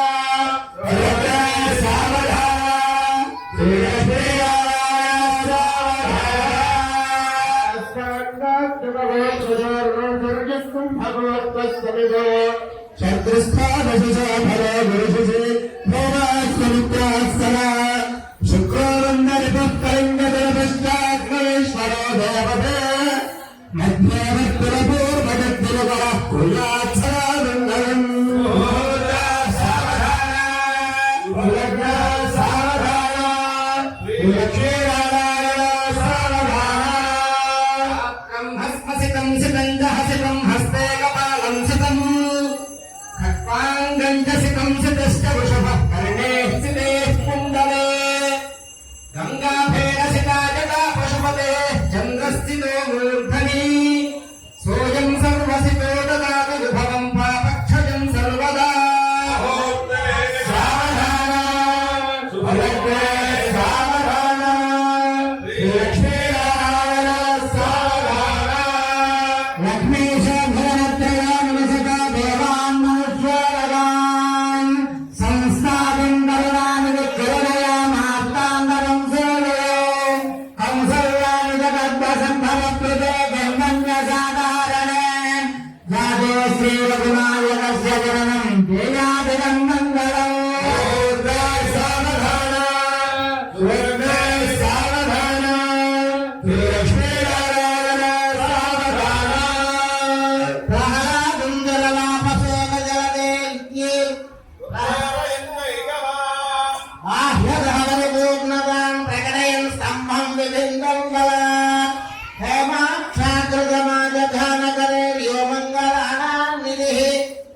सावधाना हस्ते कपालं सितं खट्वाङ्गं च सितं सितश्च वृषभः कर्णे स्थिते कुण्डले गङ्गाभेन सिता जटा पशुपते चन्द्रस्थितो मूर्धनि सोऽयं सर्वसितो ददातु विभवं पापक्षयं सर्वदा सावधाना शुभलग्ने सावधाना लक्ष्मीनारायण सावधाना लक्ष्मीशभरत्रयानुसका देवान्नश्वरगान् संस्थापिं नरणानि विक्रमया मार्ताण्डवं सेवयो कंसर्वाणि जगद्वसम्भवकृते गन्धन्यसाधारणे जातो श्रीरघुनायकस्य जननं तेनादिनं मङ्गलम् सावधाना सुवर्णे सावधाना लक्ष्मीनारायण सावधाना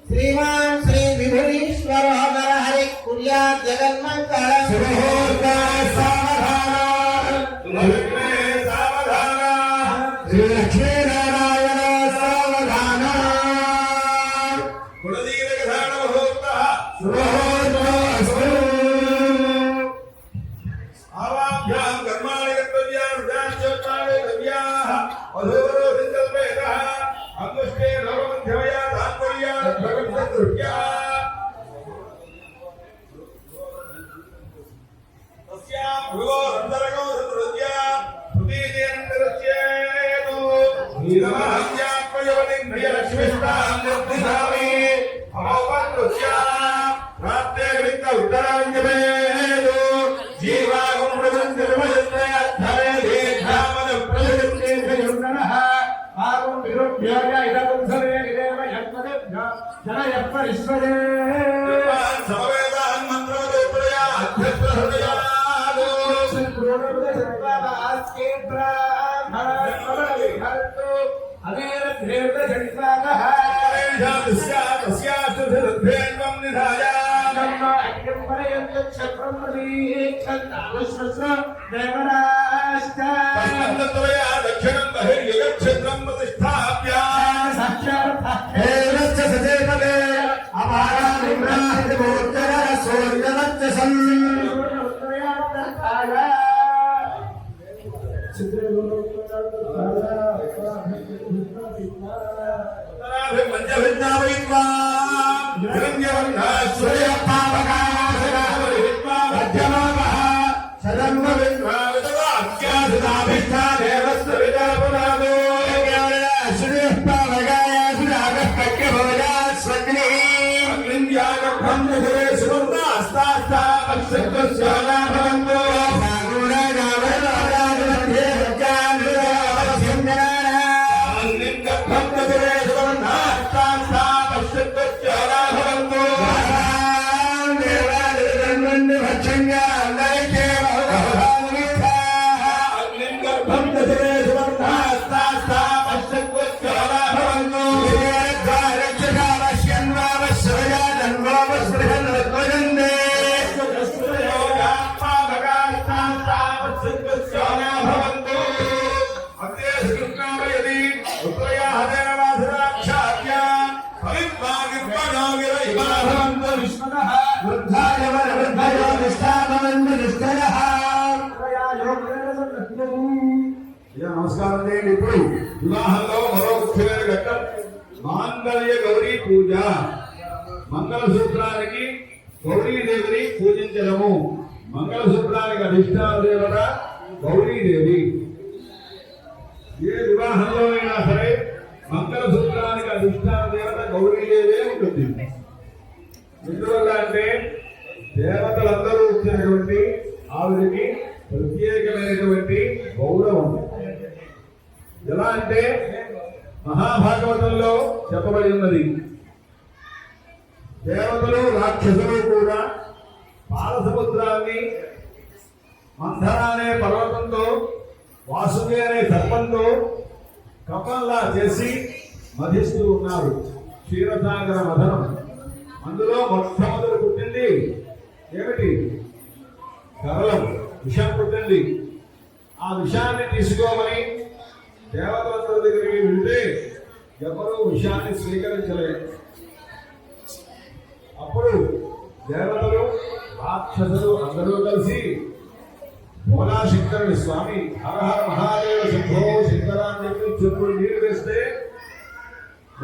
श्रीमान श्री विभुरीश्वर हरि कुर्या जगन्मंगल सावधाना सावधाना श्री लक्ष्मीनारायण सावधाना आवाभ्यां कर्माणि कर्तव्याः रुद्राक्षोत्तानि द्रव्याः अधोरो सिद्धल्पेतः अंगुष्ठे नवमध्यमया तात्पर्या भगवद्दृष्ट्या तस्यां भुवो रन्दरगो सदृत्या प्रतीजेन्द्रस्येतु नीलमहत्यात्मयवतिं प्रियलक्ष्मीष्टां निर्दिशामि अमोपदृष्ट्या प्राप्ते वित्त उत्तराञ्जमेतु जीवागुं प्रसन्निर्मयन्ते अद्धरे दीर्घामद प्रसन्निर्मयन्ते युन्दनः आगुं विरुभ्याय इदगुं सवेदेव यत्पदेभ्य जनयः परिष्वदे समवेदान् मन्त्रोदोत्रया अध्यप्रहृदयादो सद्गुणोदसत्त्वास्के ब्राह्मणस्वरविहर्तु अनेरभ्येर्दशन्ताकः तस्यास्तु सिद्धेन्वं निधाय नम्मा अग्निं परयन्तु दक्षिणं बहिर्युगच्छत्रं प्रतिष्ठाप्य నమస్కారం చేయండి. ఇప్పుడు వివాహంలో మరో ముఖ్యమైన ఘట్టం మాంగళ్య గౌరీ పూజ. మంగళసూత్రానికి గౌరీదేవిని పూజించడము. మంగళసూత్రానికి అధిష్టాన దేవత గౌరీదేవి. ఏ వివాహంలో అయినా సరే మంగళసూత్రానికి అధిష్టాన దేవత గౌరీదేవే ఉంటుంది. ఎందువల్ల అంటే దేవతలందరూ ఇచ్చినటువంటి ఆవిడికి ప్రత్యేకమైనటువంటి గౌరవం. ఎలా అంటే మహాభాగవతంలో చెప్పబడి ఉన్నది, దేవతలు రాక్షసులు కూడా పాలసముద్రాన్ని మంథర అనే పర్వతంతో వాసుకి అనే సర్పంతో కపంలా చేసి మధిస్తూ ఉన్నారు. క్షీరసాగర మథనం. అందులో మొట్టమొదటి పుట్టింది ఏమిటి? కరలం, విషం పుట్టింది. ఆ విషాన్ని తీసుకోమని దేవతలందరి దగ్గరికి వెళ్తే ఎవరూ విషాన్ని స్వీకరించలేదు. అప్పుడు దేవతలు రాక్షసులు అందరూ కలిసి భోలాశంకరుని స్వామి హరహర మహాదేవ శంభో శంకర అని చెప్పి చెప్పుడు నీరు వేస్తే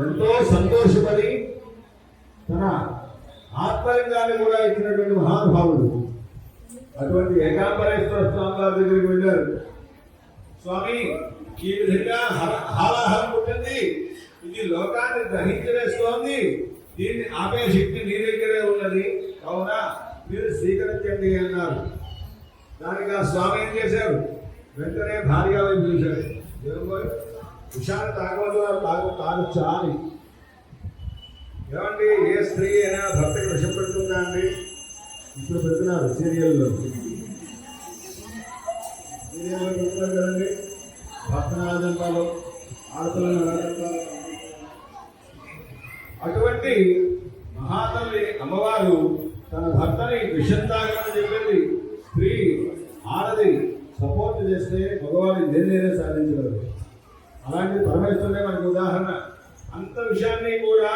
ఎంతో సంతోషపడి తన ఆత్మలింగాన్ని కూడా ఇచ్చినటువంటి మహానుభావుడు. అటువంటి ఏకాంబరేశ్వర స్వామి వారి దగ్గరికి వెళ్ళారు. స్వామి, ఈ విధంగా హాలాహలం పుట్టింది, ఇది లోకాన్ని దహించి వేస్తోంది, దీన్ని ఆపే శక్తి మీ దగ్గరే ఉన్నది, కావున మీరు స్వీకరించండి అన్నారు. దానికి ఆ స్వామి ఏం చేశారు? వెంటనే భార్య వైపు చూశారు. విషాన్ని తాగొచ్చా అని. ఏమండి, ఏ స్త్రీ అయినా భర్తకి విషం పెడుతుందా అండి? ఇప్పుడు పెడుతున్నారు సీరియల్లో పెడుతున్నారు కదండి. భర్తను రాజంపాలు, ఆడపిల్లను రాజంపాలు. అటువంటి మహాతల్లి అమ్మవారు తన భర్తని విషం తాగమని చెప్పింది. స్త్రీ ఆడది సపోర్ట్ చేస్తే మగవాడి దేన్నైనా సాధించగలరు. అలాంటి పరమేశ్వరుడే మనకి ఉదాహరణ. అంత విషయాన్ని కూడా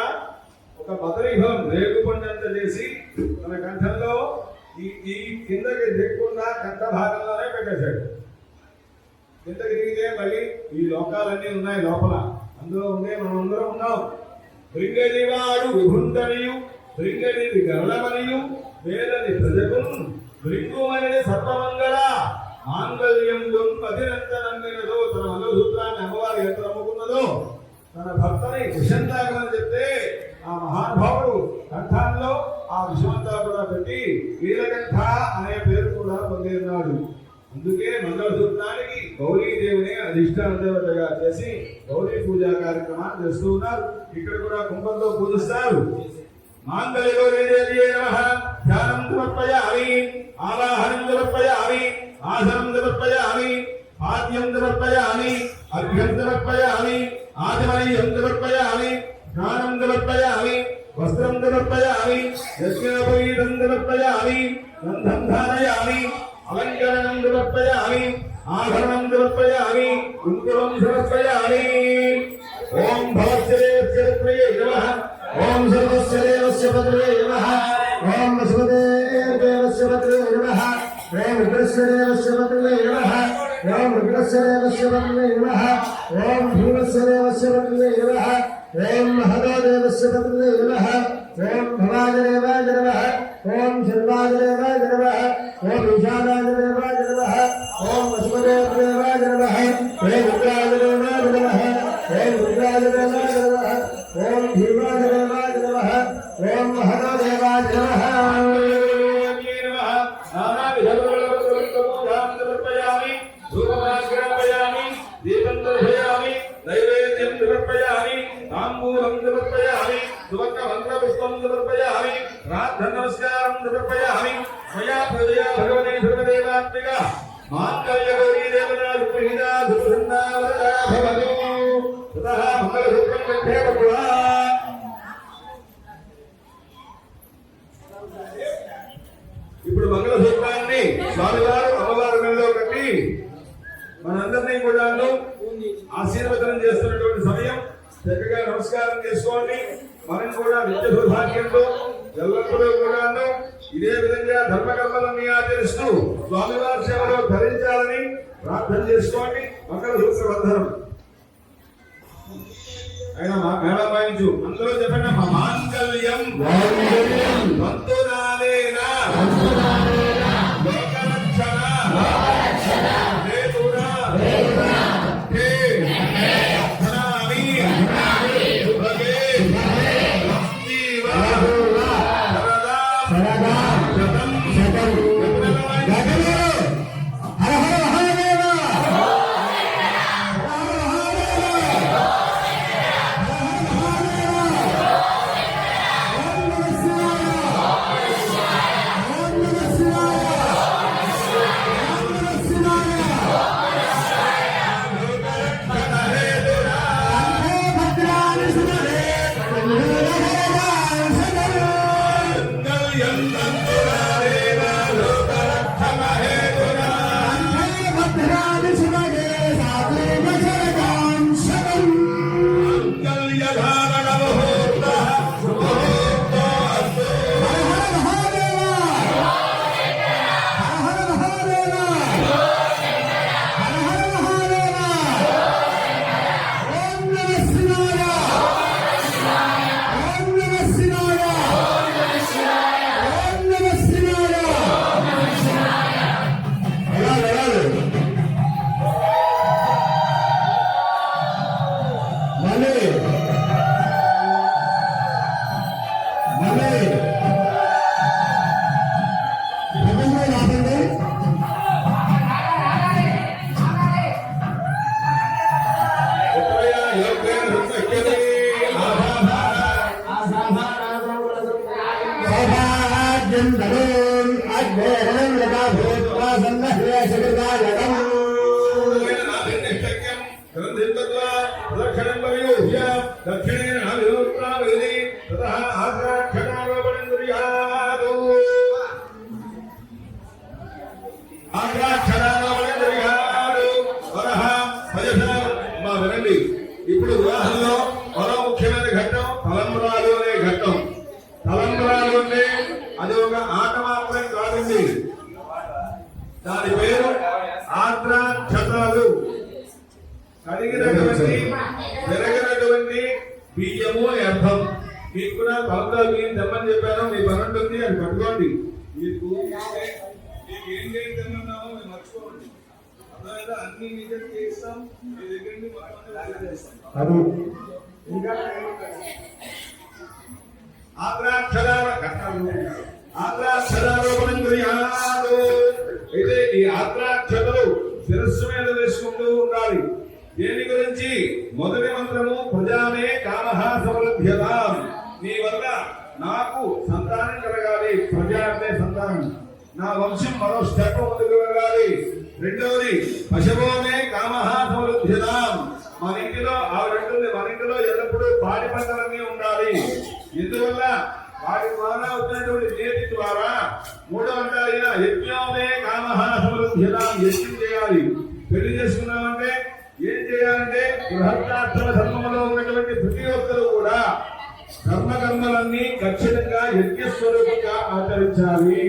ఒక బదరీభం రేగుపండంత చేసి తన కంఠంలో ఈ కిందకి దిగకుండా కంఠ భాగంలోనే పెట్టేశాడు. కిందకి దిగితే మళ్ళీ ఈ లోకాలన్నీ ఉన్నాయి లోపల, అందులో ఉండే మనమందరం ఉన్నాం. భృంగదివాడు విభుందనియు భృంగది గరళమనియు వేదని ప్రజకు భృంగుమని సర్వమంగళ మాంగళ్యం పదినంత నమ్మినదో. తన మంగళసూత్రాన్ని అమ్మవారి ఎంత నమ్ముకున్నదో తన భర్తని విషం తాగమని చెప్తే ఆ మహానుభావుడు కంఠాల్లో ఆ విషమంతా కూడా పెట్టి వీరకంఠ అనే పేరు కూడా పొంది ఉన్నాడు. అందుకే మంగళసూత్రానికి గౌరీదేవిని అధిష్టాన దేవతగా చేసి గౌరీ పూజా కార్యక్రమాన్ని చేస్తూ ఉన్నారు. ఇక్కడ కూడా కుంభంతో పూజిస్తారు. మాంగళ్య గౌరీదేవి నమః. ధ్యానం సమర్పయామి, ఆవాహనం సమర్పయామి, ఆసనం సమర్పయామి, పాద్యం సమర్పయామి, అర్ఘ్యం సమర్పయామి, ఆదిమనీయం సమర్పయామి, స్నానం సమర్పయామి, వస్త్రం సమర్పయామి యజ్ఞోపవీతం సమర్పయామి గంధం ధారయామి అలంకరణం సమర్పయామి ఆభరణం సమర్పయామి కుంకుమం సమర్పయామి. ఓం భవస్యదేవస్య ప్రియే నమః. ఓం సర్వస్య దేవస్య పత్రే నమః. ఓం వసుదేవస్య పత్రే నమః. ఓం రుద్రస్య దేవస్య పత్రే నమః. ఓం రుద్రస్య దేవస్య పత్రే నమః. ఓం భూమస్య దేవస్య పత్రే నమః. ఓం మహదేవస్య పత్రే నమః. ఓం భవాజదేవాయ నమః. ఓం శర్వాజదేవాయ నమః. ఓం ఈశానాజదేవాయ నమః. ఓం వసుదేవాయ నమః. ఓం రుద్రాజదేవాయ నమః. ఓం రుద్రాజదేవాయ నమః. ఓం భీమాజదేవాయ నమః. ఓం మహదేవాయ నమః. సమర్పయామి ధూపమాగ్రాపయామి దీపం దర్శయామి నైవేద్యం సమర్పయామి తాంబూలం సమర్పయామి సువర్ణ మంత్రపుష్పం సమర్పయామి ప్రార్థన నమస్కారం సమర్పయామి మయా ప్రజయా భగవతి సర్వదేవాత్మిక మాంగళ్యగౌరీ దేవతా సుప్రహితా సుప్రసన్నా వరదా భవతు తతః మంగళసూత్రం కంఠే బహుళా. ఇప్పుడు మంగళసూత్రాన్ని స్వామివారు అమ్మవారి మెడలో కట్టి మనందరినీ కూడా ఆశీర్వదనం చేస్తున్నటువంటి సమయం. చక్కగా నమస్కారం చేసుకోండి. మనం కూడా నిత్య సౌభాగ్యంతో ఎల్లప్పుడూ కూడాను ఇదే విధంగా ధర్మకర్మలన్నీ ఆచరిస్తూ స్వామివారి సేవలో ధరించాలని ప్రార్థన చేసుకోండి. మంగళసూత్ర బంధనం అయినా మేళం వాయించు. అందరూ చెప్పండి. మా మాంగళ్యం తంతునాలేన లోకరక్షణ హేతునా హే ధనామి సుభగే లక్ష్మీవ సరదా శతం హర హర మహాదేవ. ఇప్పుడు వివాహంలో మరో ముఖ్యమైన ఘట్టం తలంబ్రాలు అనే ఘట్టం. తలంబ్రాలు అంటే అది ఒక ఆట మాత్రం కాదండి. దాని పేరు ఆర్ద్రాక్షతాలు. కడిగినటువంటి పెరగినటువంటి బియ్యము అని అర్థం. మీకు కూడా తలంబ్రాలు బియ్యం తెమ్మని చెప్పాను. మీ పని ఉంటుంది, అది పట్టుకోండి. మీకు ఏం చేస్తున్నామో మేము మర్చిపోండి. అన్ని నిజం చేస్తాం. మీ దగ్గర ఇంకా ఆత్రాక్షరారోపణం క్రియాలు. అయితే ఈ ఆత్రాక్షతలు శిరస్సు మీద వేసుకుంటూ ఉండాలి. దేని గురించి? మొదటి మంత్రము ప్రజామే కామః సమృద్ధ్యతాం. నీ వల్ల నాకు సంతానం కలగాలి. ప్రజా అంటే సంతానం. నా వంశం మరో స్టెప్ ముందుకు వెళ్ళాలి. రెండవది పశువోమే కామః సమృద్ధ్యతాం. మన ఇంటిలో ఆవిడంటుంది, మన ఇంటిలో ఎల్లప్పుడూ పాడి పంటలన్నీ ఉండాలి. ఎందువల్ల సంధ్యనాం యజ్ఞం చేయాలి. పెళ్లి చేసుకున్నామంటే ఏం చేయాలంటే గృహస్థాశ్రమ ధర్మంలో ఉన్నటువంటి ప్రతి ఒక్కరు కూడా కర్మలన్నీ ఖచ్చితంగా యజ్ఞస్వరూపంగా ఆచరించాలి.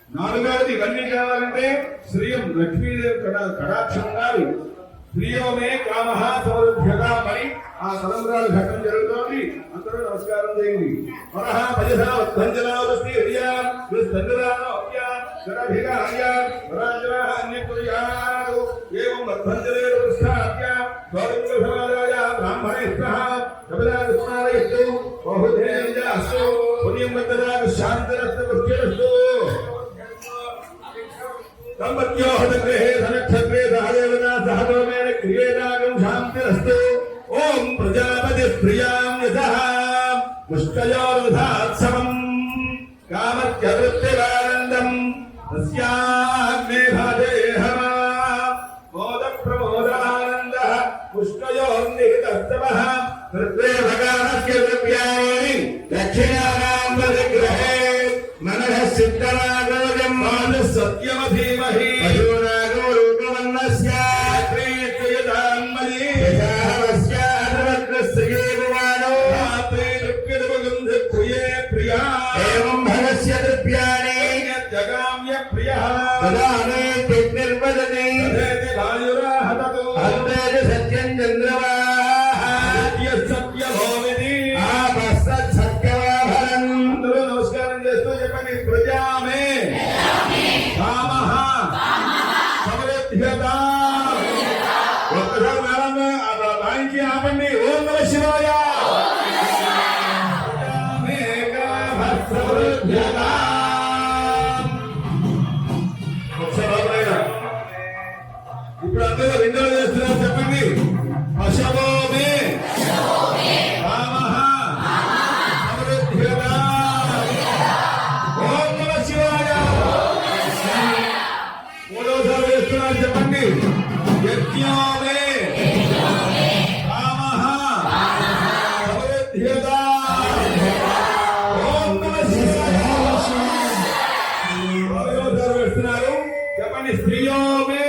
నాలుగవది ఇవన్నీ కావాలంటే శ్రీయం లక్ష్మీదేవి కటాక్షం ఉండాలి. శ్రీయోమే కామహ సమృద్ధ్యత అని ఆ తలంబరాలు ఘట్టం జరుగుతోంది. అందరూ నమస్కారం చేయండి. మనః భజస వర్ధంజనావస్తి హృదయాన్ విస్తంజనానో అభ్యాన్ గరభిగార్యాన్ వరాంజనాః అన్యకుర్యాన్ ఏవం వర్ధంజనే వృష్టాభ్యాన్ గౌరంగ సమాజాయ బ్రాహ్మణేస్తః కపిలాదిస్మారయస్తు బహుధేంజాస్తు పుణ్యం వద్దదాగ శాంతిరస్తు పుష్టిరస్తు దంపత్యోహతగ్రహే ధనక్షత్రే సహదేవతా సహదోమేన క్రియేదాగం శాంతిరస్తు. ఓం ప్రజాపతి ప్రియాం యథః పుష్కయోరుధాత్సవం కామత్యవృత్తిరానందం తస్యాగ్నే భాజేహమ మోద ప్రమోదానందః పుష్కయోర్నిహితస్తవః ప్రత్యేభగానస్య ద్రవ్యాణి దక్షిణానాం పరిగ్రహే మనః సిద్ధనాగోజం మానః సత్యమధీమహి అజోనాగో రూపమన్నస్య శ్రీయదాన్మయీ యథావస్య అర్వత్రస్యే భవానో ఆత్రే ద్రవ్యదవగంధ ప్రియే ప్రియా ఏవం భగస్య ద్రవ్యాణి జగామ్య ప్రియః తదానే నిర్వదతి తదేతి వాయురాహతతో అంతేజ సత్యం చంద్రవాః సత్యభోమితి ఆపస్సత్ సత్యవాభరం. అందరూ నమస్కారం చేస్తూ చెప్పండి. ప్రజామే కామః సమృద్ధ్యత. ఒక్కసారి మేడం రాయించి ఆపండి. ఓం నమః శివాయ. ప్రజామే కామః సమృద్ధ్యత. ఇప్పుడు అందరూ రెండో చేస్తున్నారు చెప్పండి. పశవోమే కామః సమృద్ధ్యత. ఓం నమః శివాయ. మూడోసారి చేస్తున్నారు చెప్పండి. యజ్ఞోమే కామః సమృద్ధ్యత. ఓం నమః శివాయ. మూడోసారి వేస్తున్నారు చెప్పండి. స్త్రియోమే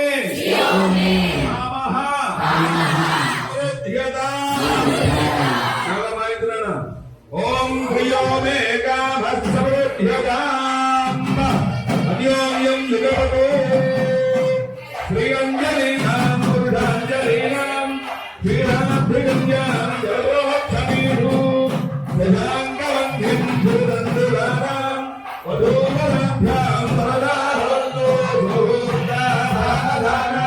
కామః సమృద్ధ్యత. చాలా మాయిద్రానా. ఓం ప్రియోమే కామః సమృద్ధ్యత. అన్యోన్యం యుగపతో శ్రీరంజలీనాం పురుషాంజలీనాం శ్రీరామభృగంజాం జలోక్షమీషు శశాంకవంధ్యం సురందురారాం వధూవరాభ్యాం వరదారవంతో భూతాధానా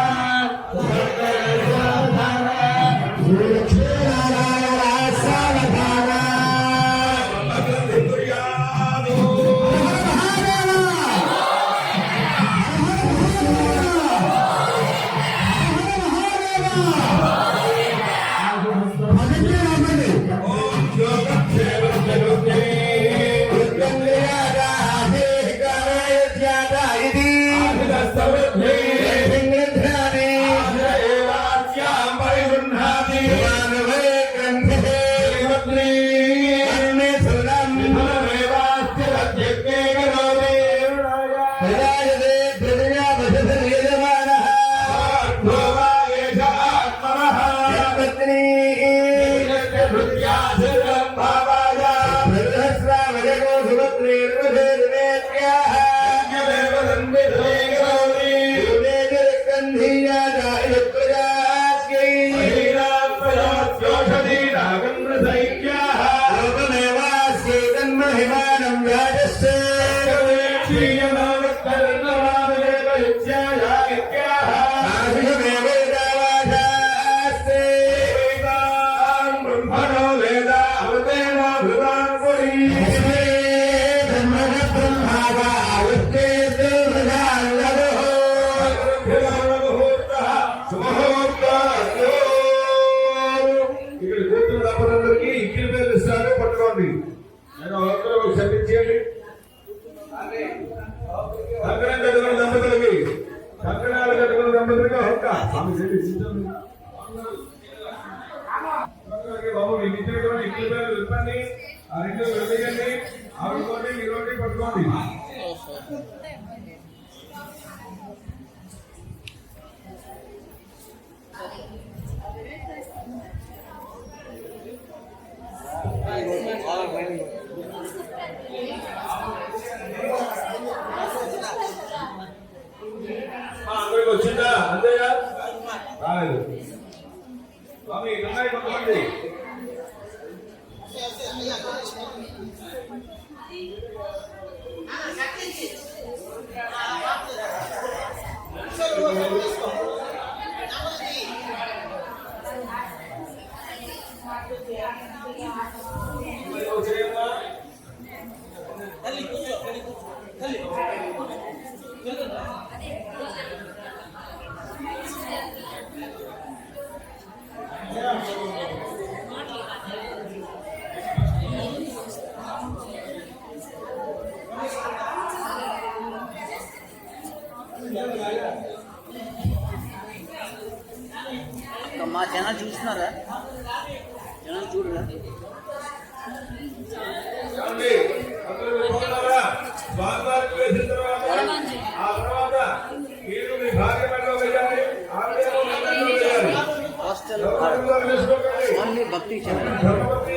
అందరికి వచ్చిందా? అంతేగా? రాలేదు. స్వామి ఉన్నాయి కొంతమంది. మా ఛానల్ చూస్తున్నారా? ఛానల్ చూడరా? స్వామివారికి వేసిన తర్వాత ఆ తర్వాత మీరు మీ భార్య మెడలో వేయాలి, ఆవిడేమో మీ మెడలో వేయాలి. ఓన్లీ భక్తి ఛానల్. ధర్మపత్ని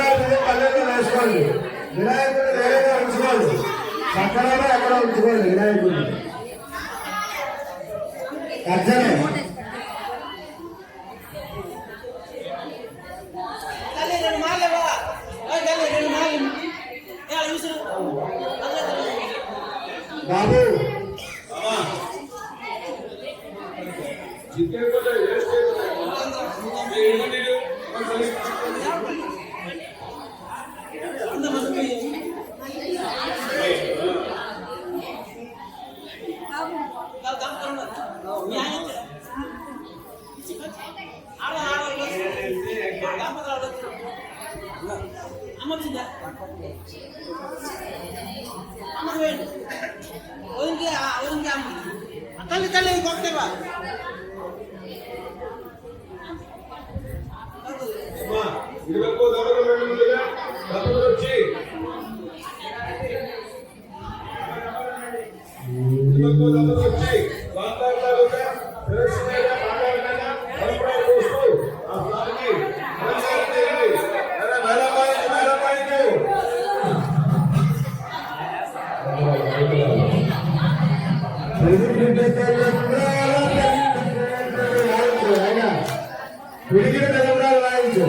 చేసుకోవాలి. వినాయకుడు వేరేగా ఉంచుకోండి, చక్కగా ఎక్కడ ఉంచుకోండి. వినాయకుడు అర్జనే బాబు తల్లి తల్లి కొట్టేవా ఇరువైపు దొరలు రెండు ముందుగా డబ్బులు వచ్చి ఇరువైపు దొరలు వచ్చి బాంధారులుగా ప్రదర్శనగా మాట్లాడగా పరపరాలు చూస్తూ ఆ స్వామికి నమస్కారం చేయండి. విడిగిన తెలంగాణ వాయించు.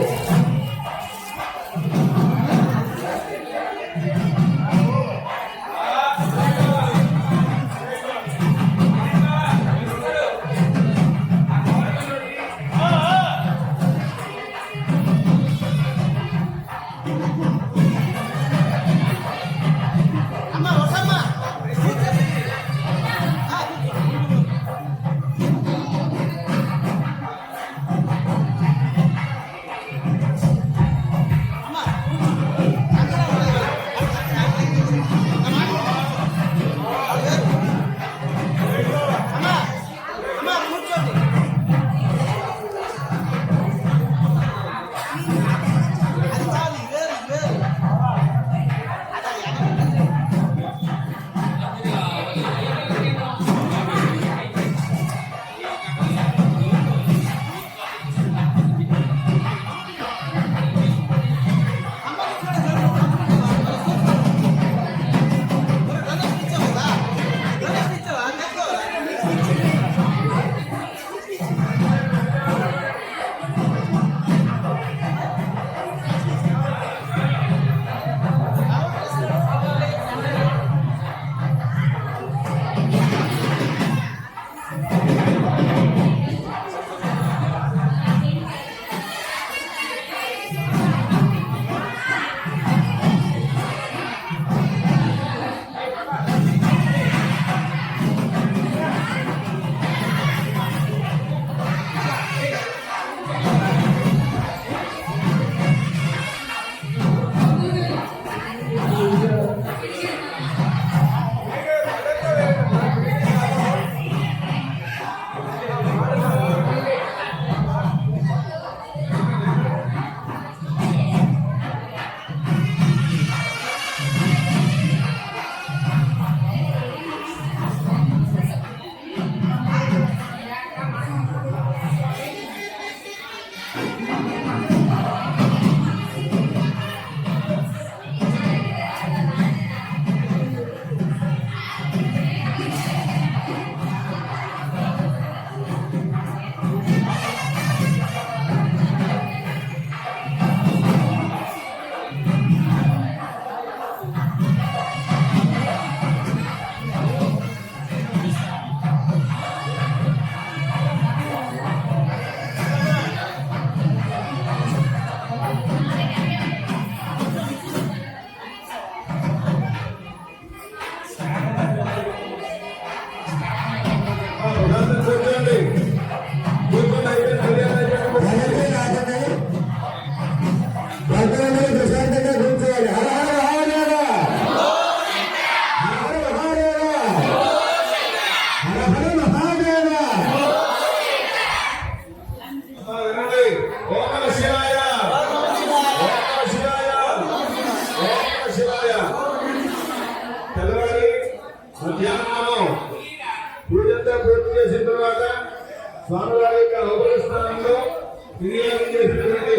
వినియోగం చేసినటువంటి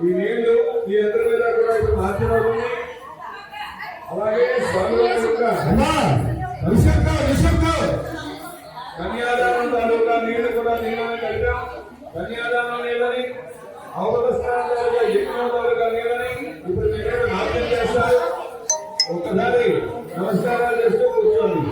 ఈ నీళ్లు మీ అందరి మీద కూడా ఇప్పుడు మార్చబడుతుంది. అలాగే స్వామివారి యొక్క కన్యాదానం తాలూకా నీళ్లు కూడా నీళ్ళని కలిపాం. కన్యాదానం నీళ్ళని అవగత స్నానం తాలూకా యజ్ఞం తాలూకా నీళ్ళని ఇప్పుడు మీరు నాట్యం చేస్తారు. ఒక్కసారి నమస్కారాలు చేస్తూ కూర్చోండి.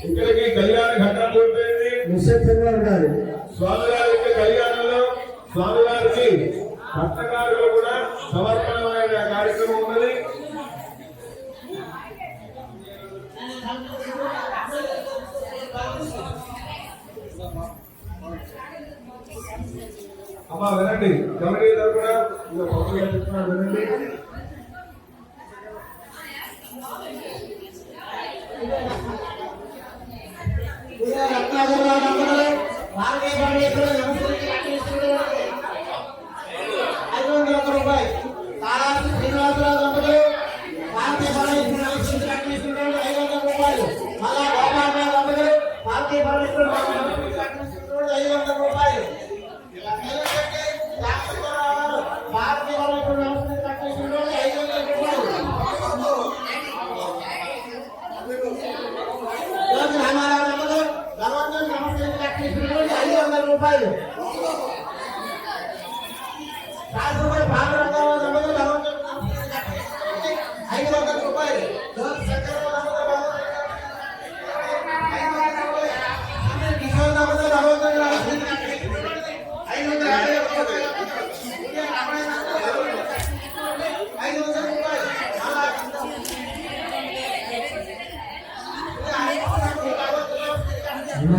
ఇక్కడికి కళ్యాణ ఘట్టం పూర్తయింది. నిశ్శబ్దంగా ఉండాలి. స్వామివారి యొక్క కళ్యాణంలో స్వామివారికి భక్తకారులు కూడా సమర్పణమైన కార్యక్రమం ఉన్నది. అమ్మా వినండి, కమిటీ తరఫున వినండి. రూపాయలు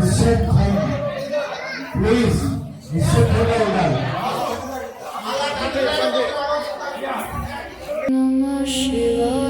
నిశ్శబ్దం. ప్లీజ్ నిశ్శబ్దంగా ఉండాలి. Namah Shivaya.